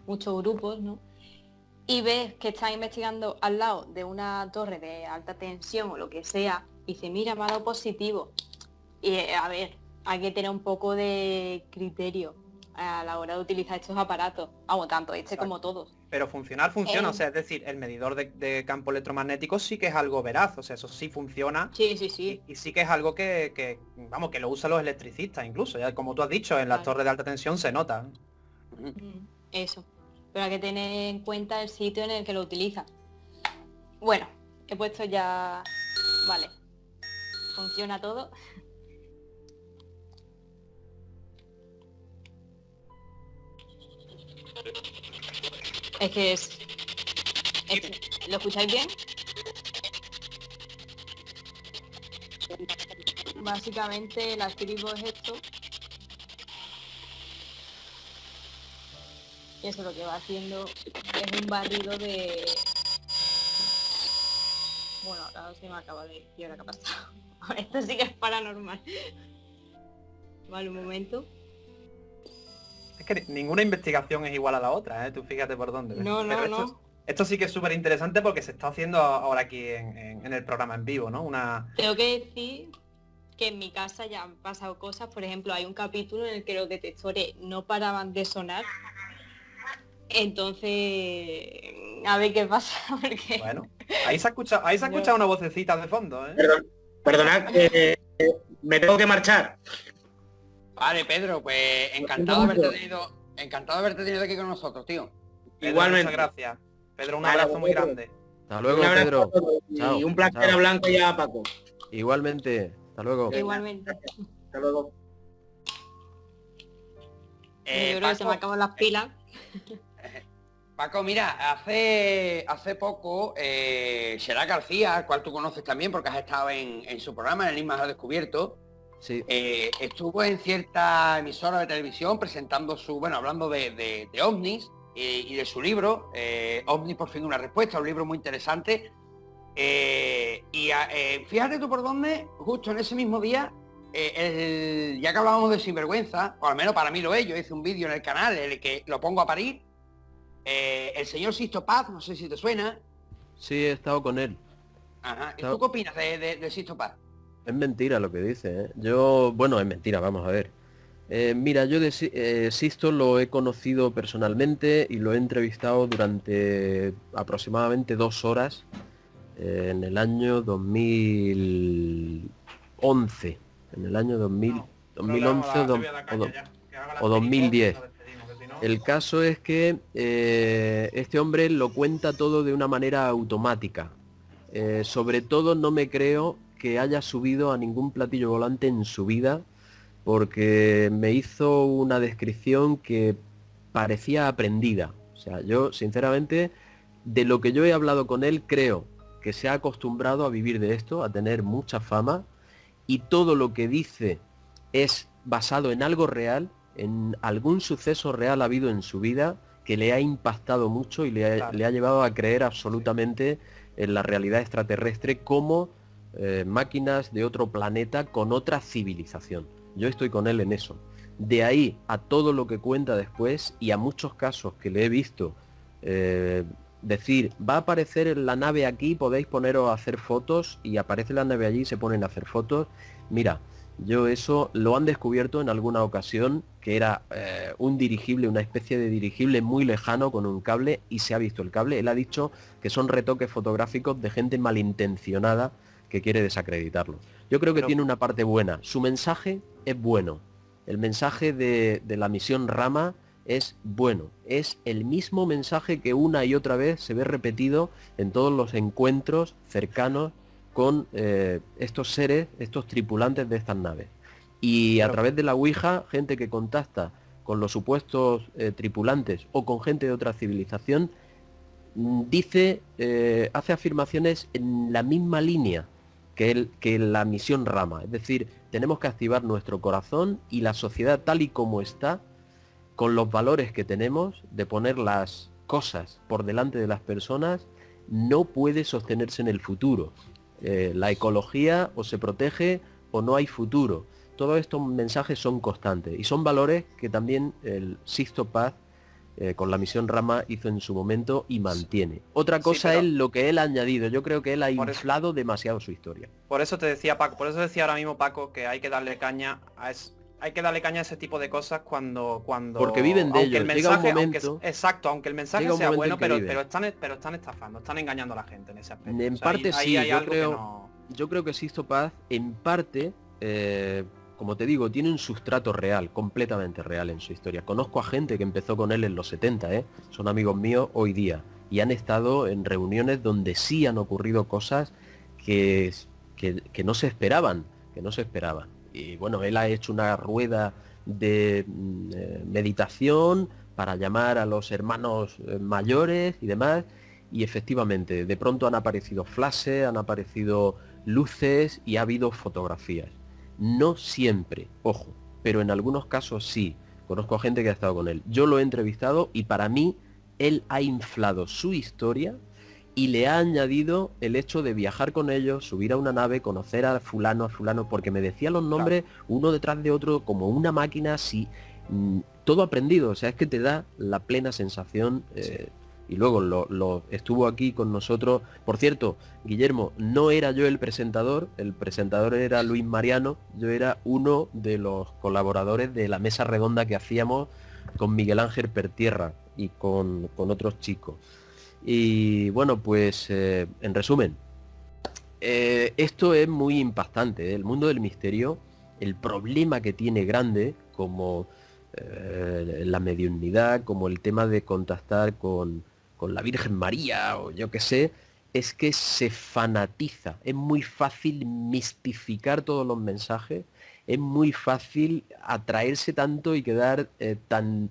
[SPEAKER 4] muchos grupos, ¿no? Y ves que están investigando al lado de una torre de alta tensión o lo que sea, y dice, mira, me ha dado positivo. Y a ver, hay que tener un poco de criterio a la hora de utilizar estos aparatos. Vamos, tanto este como todos.
[SPEAKER 3] Pero funcionar funciona,
[SPEAKER 4] Eh.
[SPEAKER 3] o sea, es decir, el medidor de campo electromagnético sí que es algo veraz, o sea, eso sí funciona.
[SPEAKER 4] Sí, sí, sí.
[SPEAKER 3] Y sí que es algo vamos, que lo usan los electricistas incluso, ya como tú has dicho, en las
[SPEAKER 4] Claro.
[SPEAKER 3] torres de alta tensión se nota.
[SPEAKER 4] Eso. Pero hay que tener en cuenta el sitio en el que lo utiliza. Bueno, he puesto ya... Vale. Funciona todo. Es que es... ¿Lo escucháis bien? Básicamente la escribo es esto. Y eso lo que va haciendo es un barrido de... Bueno, ahora se me acaba de decir ahora qué ha pasado. Esto sí que es paranormal. Vale, un momento.
[SPEAKER 3] Es que ninguna investigación es igual a la otra, ¿eh? Tú fíjate por dónde.
[SPEAKER 4] No,
[SPEAKER 3] Pero
[SPEAKER 4] no, no.
[SPEAKER 3] esto sí que es súper interesante porque se está haciendo ahora aquí en el programa en vivo, ¿no?
[SPEAKER 4] Tengo que decir que en mi casa ya han pasado cosas. Por ejemplo, hay un capítulo en el que los detectores no paraban de sonar. Entonces, a ver qué pasa, porque...
[SPEAKER 3] Bueno, ahí se ha escuchado una vocecita de fondo, ¿eh?
[SPEAKER 2] Perdonad, me tengo que marchar.
[SPEAKER 1] Vale, Pedro, pues encantado de haberte tenido aquí con nosotros, tío.
[SPEAKER 3] Pedro,
[SPEAKER 2] Igualmente.
[SPEAKER 3] muchas gracias. Pedro, un
[SPEAKER 2] Vale,
[SPEAKER 3] abrazo muy
[SPEAKER 2] Pedro.
[SPEAKER 3] grande.
[SPEAKER 5] Hasta luego,
[SPEAKER 2] Un abrazo
[SPEAKER 5] Pedro.
[SPEAKER 2] a todos y
[SPEAKER 5] Chao,
[SPEAKER 2] un placer
[SPEAKER 5] chao.
[SPEAKER 2] a Blanca y a Paco.
[SPEAKER 5] Igualmente. Hasta luego.
[SPEAKER 4] Igualmente.
[SPEAKER 2] Hasta luego.
[SPEAKER 4] Yo creo que se me acaban las pilas.
[SPEAKER 1] Paco, mira, hace poco Sherak García, al cual tú conoces también porque has estado en su programa, en Enigmas al Descubierto,
[SPEAKER 5] Sí.
[SPEAKER 1] estuvo en cierta emisora de televisión presentando hablando de ovnis y de su libro, OVNI por fin una respuesta, un libro muy interesante. Fíjate tú por dónde, justo en ese mismo día, ya que hablábamos de sinvergüenza, o al menos para mí lo es, yo hice un vídeo en el canal en el que lo pongo a parir, el señor Sisto Paz, no sé si te suena.
[SPEAKER 5] Sí, he estado con él.
[SPEAKER 1] Ajá. ¿Y
[SPEAKER 5] Claro.
[SPEAKER 1] tú qué opinas de Sisto Paz?
[SPEAKER 5] Es mentira lo que dice, ¿eh? Bueno, es mentira, vamos a ver. Mira, yo de Sisto lo he conocido personalmente y lo he entrevistado durante aproximadamente 2 horas en el año 2000... 2011. En el año 2000,
[SPEAKER 3] No,
[SPEAKER 5] 2011
[SPEAKER 3] pero le
[SPEAKER 5] o,
[SPEAKER 3] hago
[SPEAKER 5] do-
[SPEAKER 3] la- le voy a dar
[SPEAKER 5] o
[SPEAKER 3] caña
[SPEAKER 5] do-
[SPEAKER 3] ya, que haga la
[SPEAKER 5] o 2010.
[SPEAKER 3] nos despedimos, que si no-
[SPEAKER 5] El caso es que este hombre lo cuenta todo de una manera automática. Sobre todo no me creo que haya subido a ningún platillo volante en su vida, porque me hizo una descripción que parecía aprendida. O sea, yo sinceramente, de lo que yo he hablado con él, creo que se ha acostumbrado a vivir de esto, a tener mucha fama, y todo lo que dice es basado en algo real, en algún suceso real habido en su vida que le ha impactado mucho y
[SPEAKER 3] Claro.
[SPEAKER 5] le ha llevado a creer absolutamente en la realidad extraterrestre como máquinas de otro planeta con otra civilización. Yo estoy con él en eso. De ahí a todo lo que cuenta después y a muchos casos que le he visto decir, va a aparecer la nave aquí, podéis poneros a hacer fotos, y aparece la nave allí y se ponen a hacer fotos. Mira, yo eso lo han descubierto en alguna ocasión, que era un dirigible, una especie de dirigible muy lejano con un cable, y se ha visto el cable. Él ha dicho que son retoques fotográficos de gente malintencionada que quiere desacreditarlo. Yo creo que
[SPEAKER 3] Pero-
[SPEAKER 5] tiene una parte buena. Su mensaje es bueno. El mensaje de la misión Rama es bueno. Es el mismo mensaje que una y otra vez se ve repetido en todos los encuentros cercanos con estos seres, estos tripulantes de estas naves. Y a
[SPEAKER 3] Pero-
[SPEAKER 5] través de la Ouija, gente que contacta con los supuestos tripulantes o con gente de otra civilización, hace afirmaciones en la misma línea que la misión Rama. Es decir, tenemos que activar nuestro corazón y la sociedad tal y como está, con los valores que tenemos, de poner las cosas por delante de las personas, no puede sostenerse en el futuro. La ecología o se protege o no hay futuro. Todos estos mensajes son constantes y son valores que también el Sixto Paz con la misión Rama hizo en su momento y mantiene. Otra
[SPEAKER 3] Sí,
[SPEAKER 5] cosa
[SPEAKER 3] pero-
[SPEAKER 5] es lo que él ha añadido. Yo creo que él ha
[SPEAKER 3] Por eso-
[SPEAKER 5] inflado demasiado su historia.
[SPEAKER 3] Por eso te decía Paco, por eso decía ahora mismo Paco que hay que darle caña hay que darle caña a ese tipo de cosas cuando
[SPEAKER 5] Porque viven de
[SPEAKER 3] aunque
[SPEAKER 5] ello.
[SPEAKER 3] el
[SPEAKER 5] Llega un
[SPEAKER 3] mensaje,
[SPEAKER 5] momento-
[SPEAKER 3] exacto, aunque el mensaje
[SPEAKER 5] llega un
[SPEAKER 3] sea
[SPEAKER 5] momento
[SPEAKER 3] bueno,
[SPEAKER 5] en que viven.
[SPEAKER 3] pero están estafando, están engañando a la gente en ese aspecto.
[SPEAKER 5] En
[SPEAKER 3] O sea,
[SPEAKER 5] parte
[SPEAKER 3] ahí
[SPEAKER 5] sí,
[SPEAKER 3] hay
[SPEAKER 5] yo
[SPEAKER 3] algo que
[SPEAKER 5] creo,
[SPEAKER 3] no-
[SPEAKER 5] yo creo que Sixto Paz, en parte, como te digo, tiene un sustrato real, completamente real en su historia. Conozco a gente que empezó con él en los 70, son amigos míos hoy día, y han estado en reuniones donde sí han ocurrido cosas que no se esperaban, que no se esperaban. Y bueno, él ha hecho una rueda de meditación para llamar a los hermanos mayores y demás, y efectivamente, de pronto han aparecido flashes, han aparecido luces y ha habido fotografías. No siempre, ojo, pero en algunos casos sí. Conozco a gente que ha estado con él. Yo lo he entrevistado y para mí él ha inflado su historia y le ha añadido el hecho de viajar con ellos, subir a una nave, conocer a fulano, porque me decía los nombres uno detrás de otro como una máquina así, todo aprendido. O sea, es que te da la plena sensación. Y luego lo estuvo aquí con nosotros. Por cierto, Guillermo, no era yo el presentador era Luis Mariano, yo era uno de los colaboradores de la mesa redonda que hacíamos con Miguel Ángel Pertierra y con otros chicos. Y bueno, pues en resumen, esto es muy impactante, el mundo del misterio, el problema que tiene grande, como la mediunidad, como el tema de contactar con la Virgen María o yo qué sé, es que se fanatiza. Es muy fácil mistificar todos los mensajes, es muy fácil atraerse tanto y quedar tan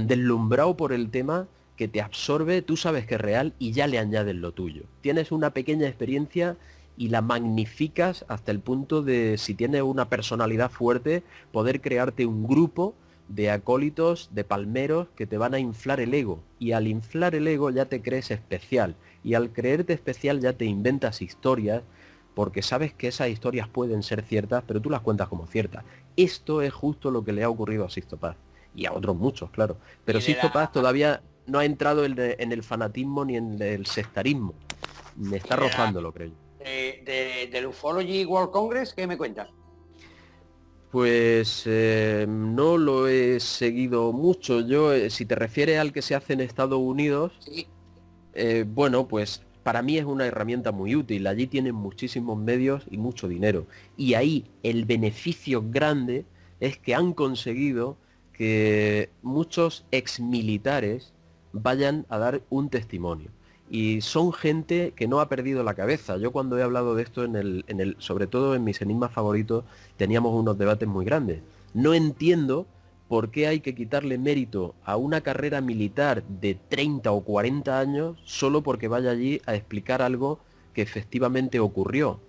[SPEAKER 5] deslumbrado por el tema que te absorbe, tú sabes que es real y ya le añades lo tuyo. Tienes una pequeña experiencia y la magnificas hasta el punto de, si tienes una personalidad fuerte, poder crearte un grupo de acólitos, de palmeros que te van a inflar el ego. Y al inflar el ego ya te crees especial. Y al creerte especial ya te inventas historias, porque sabes que esas historias pueden ser ciertas, pero tú las cuentas como ciertas. Esto es justo lo que le ha ocurrido a Sixto Paz. Y a otros muchos, claro. Pero
[SPEAKER 1] Y de
[SPEAKER 5] Sixto
[SPEAKER 1] la-
[SPEAKER 5] Paz todavía no ha entrado en el fanatismo ni en el sectarismo. Me está
[SPEAKER 1] Y de la-
[SPEAKER 5] rozándolo, creo yo.
[SPEAKER 1] Del Ufology World Congress, ¿qué me cuentas?
[SPEAKER 5] Pues no lo he seguido mucho. Yo, si te refieres al que se hace en Estados Unidos,
[SPEAKER 1] Sí.
[SPEAKER 5] bueno, pues para mí es una herramienta muy útil. Allí tienen muchísimos medios y mucho dinero. Y ahí el beneficio grande es que han conseguido que muchos exmilitares vayan a dar un testimonio. Y son gente que no ha perdido la cabeza. Yo cuando he hablado de esto, sobre todo en mis enigmas favoritos, teníamos unos debates muy grandes. No entiendo por qué hay que quitarle mérito a una carrera militar de 30 o 40 años solo porque vaya allí a explicar algo que efectivamente ocurrió.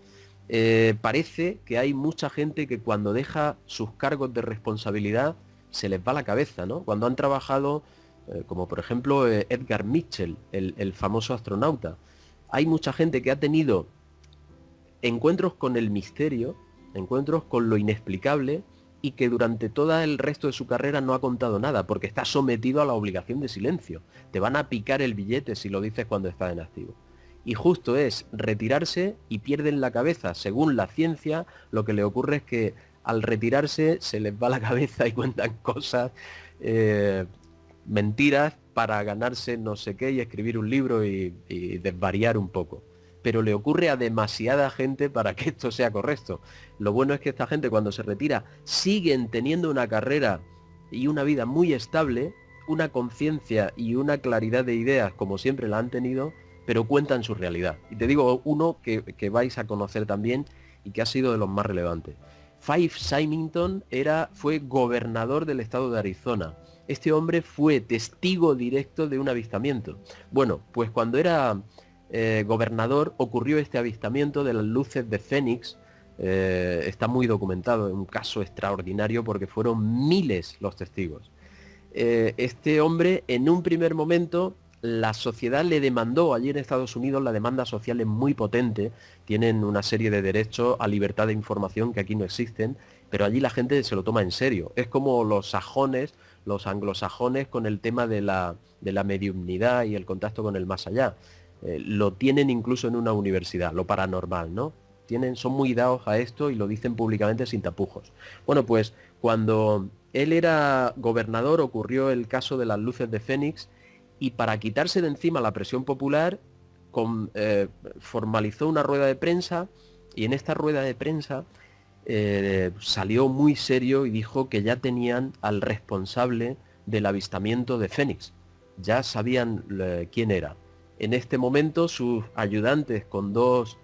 [SPEAKER 5] Parece que hay mucha gente que cuando deja sus cargos de responsabilidad se les va la cabeza, ¿no? Cuando han trabajado, como por ejemplo Edgar Mitchell, el famoso astronauta. Hay mucha gente que ha tenido encuentros con el misterio, encuentros con lo inexplicable, y que durante todo el resto de su carrera no ha contado nada, porque está sometido a la obligación de silencio. Te van a picar el billete si lo dices cuando estás en activo. Y justo es retirarse y pierden la cabeza. Según la ciencia, lo que le ocurre es que al retirarse se les va la cabeza y cuentan cosas, mentiras, para ganarse no sé qué y escribir un libro y desvariar un poco. Pero le ocurre a demasiada gente para que esto sea correcto. Lo bueno es que esta gente cuando se retira siguen teniendo una carrera y una vida muy estable, una conciencia y una claridad de ideas como siempre la han tenido, pero cuentan su realidad. Y te digo uno que vais a conocer también y que ha sido de los más relevantes. Fife Symington fue gobernador del estado de Arizona. Este hombre fue testigo directo de un avistamiento. Bueno, pues cuando era gobernador ocurrió este avistamiento de las luces de Fénix. Está muy documentado, es un caso extraordinario porque fueron miles los testigos. Este hombre, en un primer momento, la sociedad le demandó. Allí en Estados Unidos la demanda social es muy potente, tienen una serie de derechos a libertad de información que aquí no existen, pero allí la gente se lo toma en serio. Es como los sajones, los anglosajones, con el tema de la mediumnidad y el contacto con el más allá. Lo tienen incluso en una universidad, lo paranormal, ¿no? Son muy dados a esto y lo dicen públicamente sin tapujos. Bueno, pues cuando él era gobernador ocurrió el caso de las luces de Fénix, y para quitarse de encima la presión popular formalizó una rueda de prensa, y en esta rueda de prensa salió muy serio y dijo que ya tenían al responsable del avistamiento de Fénix. Ya sabían quién era. En este momento sus ayudantes con dos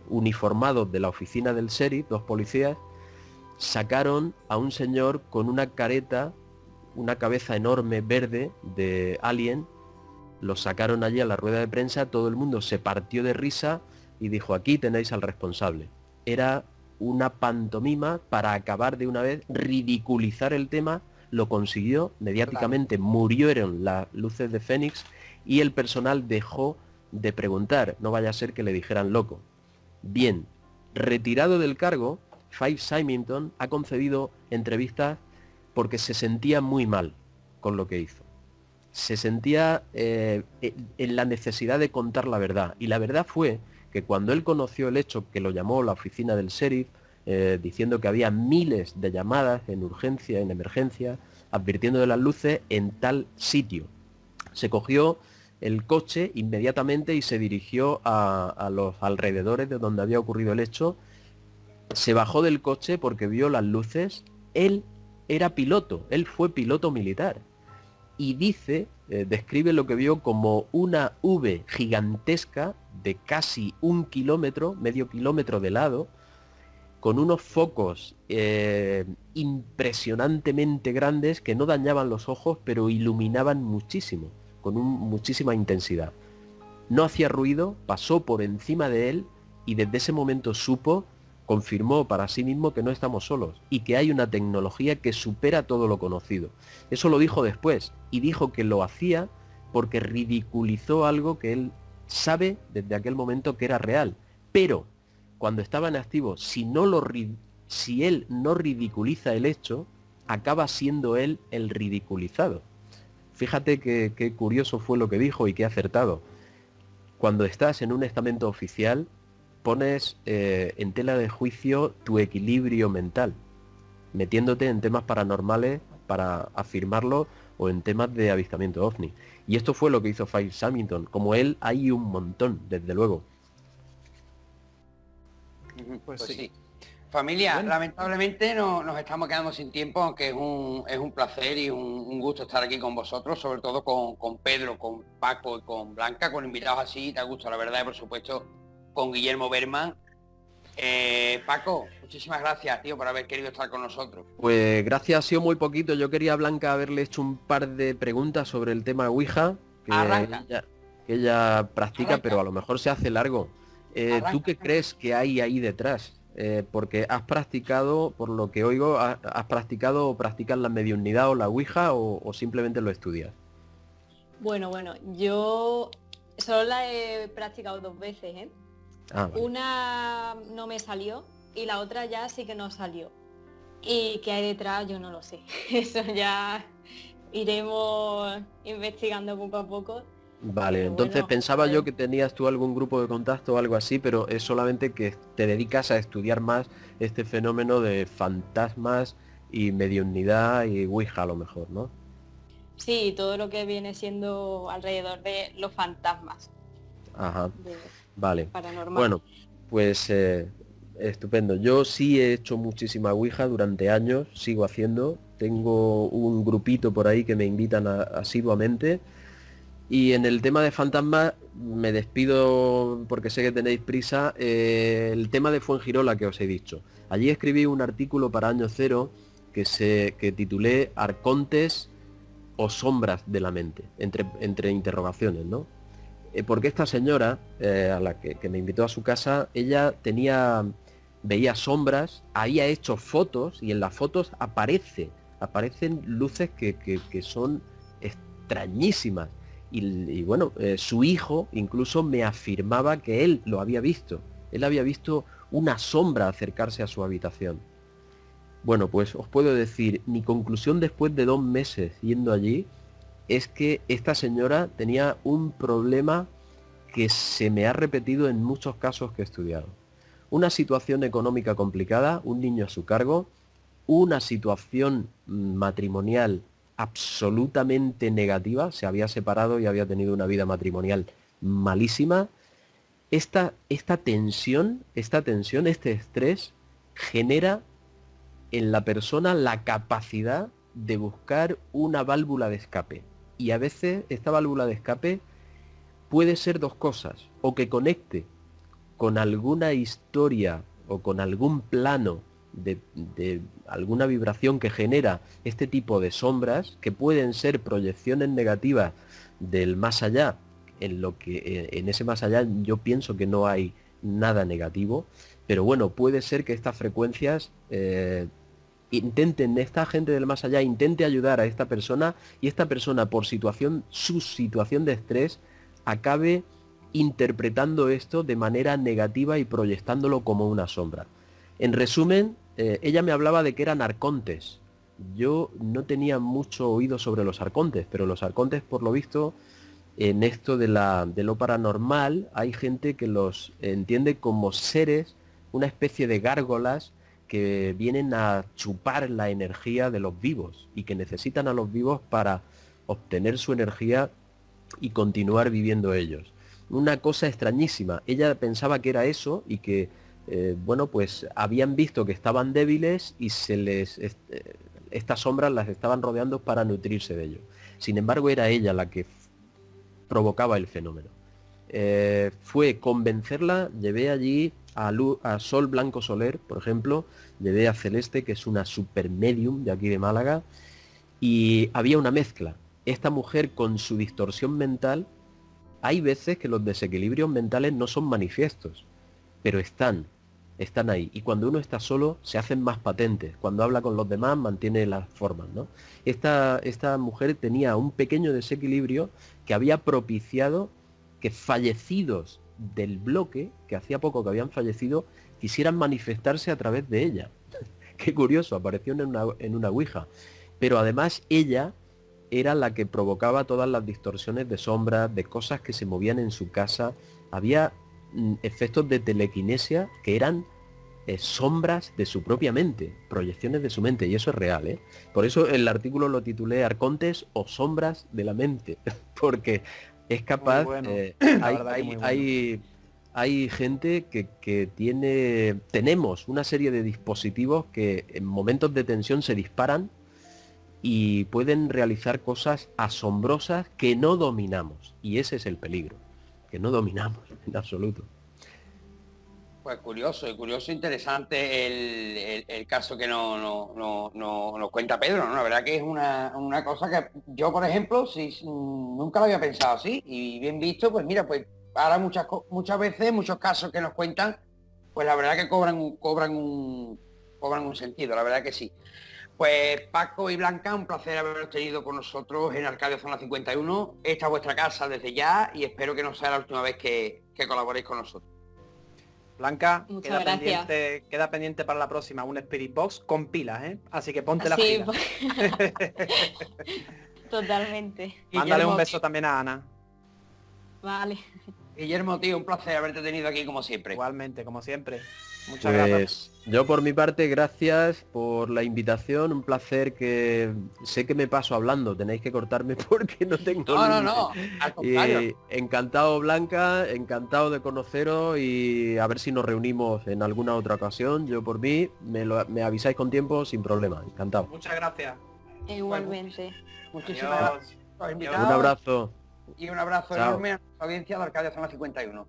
[SPEAKER 5] uniformados de la oficina del sheriff, dos policías, sacaron a un señor con una careta, una cabeza enorme verde de alien. Lo sacaron allí a la rueda de prensa, todo el mundo se partió de risa y dijo: aquí tenéis al responsable. Era una pantomima para acabar de una vez, ridiculizar el tema. Lo consiguió, mediáticamente murieron las luces de Fénix y el personal dejó de preguntar, no vaya a ser que le dijeran loco. Bien, retirado del cargo, Fife Symington ha concedido entrevistas porque se sentía muy mal con lo que hizo. Se sentía en la necesidad de contar la verdad. Y la verdad fue que cuando él conoció el hecho, que lo llamó la oficina del sheriff, diciendo que había miles de llamadas en urgencia, en emergencia, advirtiendo de las luces en tal sitio, se cogió el coche inmediatamente y se dirigió a los alrededores de donde había ocurrido el hecho. Se bajó del coche porque vio las luces. Él era piloto, él fue piloto militar, y dice, describe lo que vio como una V gigantesca de casi 1 kilómetro, medio kilómetro de lado, con unos focos impresionantemente grandes que no dañaban los ojos, pero iluminaban muchísimo, con muchísima intensidad. No hacía ruido, pasó por encima de él y desde ese momento confirmó para sí mismo que no estamos solos y que hay una tecnología que supera todo lo conocido. Eso lo dijo después, y dijo que lo hacía porque ridiculizó algo que él sabe desde aquel momento que era real. Pero cuando estaba en activo, si él no ridiculiza el hecho, acaba siendo él el ridiculizado. Fíjate qué curioso fue lo que dijo y qué acertado. Cuando estás en un estamento oficial, pones en tela de juicio tu equilibrio mental, metiéndote en temas paranormales para afirmarlo o en temas de avistamiento ovni. Y esto fue lo que hizo Fire Samington. Como él, hay un montón, desde luego.
[SPEAKER 1] Pues
[SPEAKER 3] sí.
[SPEAKER 1] sí. Familia,
[SPEAKER 3] Bueno.
[SPEAKER 1] lamentablemente nos estamos quedando sin tiempo, aunque es un placer y un gusto estar aquí con vosotros, sobre todo con Pedro, con Paco y con Blanca, con invitados así, da gusto, la verdad, y por supuesto con Guillermo Berman. Paco, muchísimas gracias, tío, por haber querido estar con nosotros.
[SPEAKER 5] Pues gracias, ha sido muy poquito. Yo quería a Blanca haberle hecho un par de preguntas sobre el tema Ouija,
[SPEAKER 1] Arranca.
[SPEAKER 5] que ella practica,
[SPEAKER 1] Arranca.
[SPEAKER 5] pero a lo mejor se hace largo.
[SPEAKER 1] Arranca.
[SPEAKER 5] ¿Tú qué crees que hay ahí detrás? Porque has practicado, por lo que oigo, has practicado o practicas la mediunidad o la Ouija o simplemente lo estudias.
[SPEAKER 4] Bueno, yo solo la he practicado 2 veces, ¿eh?
[SPEAKER 5] Ah, vale.
[SPEAKER 4] Una no me salió y la otra ya sí que no salió. Y qué hay detrás yo no lo sé. Eso ya iremos investigando poco a poco.
[SPEAKER 5] Vale,
[SPEAKER 4] Pero
[SPEAKER 5] entonces
[SPEAKER 4] bueno,
[SPEAKER 5] pensaba yo
[SPEAKER 4] pues,
[SPEAKER 5] que tenías tú algún grupo de contacto o algo así, pero es solamente que te dedicas a estudiar más este fenómeno de fantasmas y mediunidad y Ouija a lo mejor, ¿no?
[SPEAKER 4] sí, todo lo que viene siendo alrededor de los fantasmas
[SPEAKER 5] Ajá,
[SPEAKER 4] de
[SPEAKER 5] vale.
[SPEAKER 4] paranormal.
[SPEAKER 5] Bueno, pues estupendo. Yo sí he hecho muchísima Ouija durante años, sigo haciendo. Tengo un grupito por ahí que me invitan asiduamente. Y en el tema de fantasmas, me despido porque sé que tenéis prisa. El tema de Fuengirola que os he dicho. Allí escribí un artículo para Año Cero que titulé Arcontes o sombras de la mente, entre interrogaciones, ¿no? Porque esta señora, a la que me invitó a su casa, ella veía sombras, había hecho fotos y en las fotos aparecen luces que son extrañísimas. Y bueno, su hijo incluso me afirmaba que él lo había visto. Él había visto una sombra acercarse a su habitación. Bueno, pues os puedo decir, mi conclusión después de 2 meses yendo allí es que esta señora tenía un problema que se me ha repetido en muchos casos que he estudiado. Una situación económica complicada, un niño a su cargo, una situación matrimonial absolutamente negativa, se había separado y había tenido una vida matrimonial malísima. Esta tensión, este estrés genera en la persona la capacidad de buscar una válvula de escape. Y a veces esta válvula de escape puede ser 2 cosas, o que conecte con alguna historia o con algún plano de alguna vibración que genera este tipo de sombras, que pueden ser proyecciones negativas del más allá, en ese más allá yo pienso que no hay nada negativo, pero bueno, puede ser que estas frecuencias esta gente del más allá intente ayudar a esta persona y esta persona por su situación de estrés acabe interpretando esto de manera negativa y proyectándolo como una sombra. En resumen, ella me hablaba de que eran arcontes. Yo no tenía mucho oído sobre los arcontes, pero los arcontes, por lo visto, en esto de lo paranormal, hay gente que los entiende como seres, una especie de gárgolas que vienen a chupar la energía de los vivos y que necesitan a los vivos para obtener su energía y continuar viviendo ellos. Una cosa extrañísima. Ella pensaba que era eso y que, bueno, pues habían visto que estaban débiles y estas sombras las estaban rodeando para nutrirse de ellos. Sin embargo, era ella la que provocaba el fenómeno. Fue convencerla, llevé allí a Sol Blanco Soler, por ejemplo, llevé a Celeste, que es una super medium de aquí de Málaga, y había una mezcla. Esta mujer con su distorsión mental, hay veces que los desequilibrios mentales no son manifiestos, pero están ahí. Y cuando uno está solo, se hacen más patentes. Cuando habla con los demás, mantiene las formas, ¿no? Esta mujer tenía un pequeño desequilibrio que había propiciado que fallecidos del bloque, que hacía poco que habían fallecido, quisieran manifestarse a través de ella. Qué curioso, apareció en una ouija. Pero además ella era la que provocaba todas las distorsiones de sombras, de cosas que se movían en su casa. Había efectos de telequinesia que eran sombras de su propia mente, proyecciones de su mente, y eso es real, ¿eh? Por eso el artículo lo titulé Arcontes o sombras de la mente, porque es capaz,
[SPEAKER 3] bueno.
[SPEAKER 5] hay gente que tenemos una serie de dispositivos que en momentos de tensión se disparan y pueden realizar cosas asombrosas que no dominamos, y ese es el peligro, que no dominamos en absoluto.
[SPEAKER 1] Pues curioso, interesante el caso que nos cuenta Pedro, ¿no? La verdad que es una cosa que yo, por ejemplo, nunca lo había pensado así, y bien visto, pues mira, pues ahora muchas veces, muchos casos que nos cuentan, pues la verdad que cobran un sentido, la verdad que sí. Pues Paco y Blanca, un placer haberos tenido con nosotros en Arcadia Zona 51. Esta es vuestra casa desde ya y espero que no sea la última vez que colaboréis con nosotros.
[SPEAKER 3] Blanca,
[SPEAKER 4] Muchas gracias.
[SPEAKER 3] queda pendiente para la próxima un Spirit Box con pilas, ¿eh? Así que ponte la
[SPEAKER 4] Sí,
[SPEAKER 3] pilas.
[SPEAKER 4] Totalmente.
[SPEAKER 3] Mándale
[SPEAKER 1] Guillermo,
[SPEAKER 3] un beso también a Ana.
[SPEAKER 4] Vale.
[SPEAKER 1] Guillermo, tío, un placer haberte tenido aquí como siempre.
[SPEAKER 3] Igualmente, como siempre. Muchas gracias.
[SPEAKER 5] Pues yo por mi parte, gracias por la invitación, un placer, que sé que me paso hablando, tenéis que cortarme porque no tengo
[SPEAKER 1] No, al contrario.
[SPEAKER 5] Y encantado, Blanca, encantado de conoceros y a ver si nos reunimos en alguna otra ocasión. Yo por mí, me avisáis con tiempo sin problema, encantado.
[SPEAKER 3] Muchas gracias.
[SPEAKER 4] Igualmente.
[SPEAKER 1] Muchísimas
[SPEAKER 3] Adiós.
[SPEAKER 1] gracias por los invitados.
[SPEAKER 5] Un abrazo.
[SPEAKER 1] Y un abrazo
[SPEAKER 5] Chao.
[SPEAKER 1] enorme a la audiencia de Arcadia Zona 51.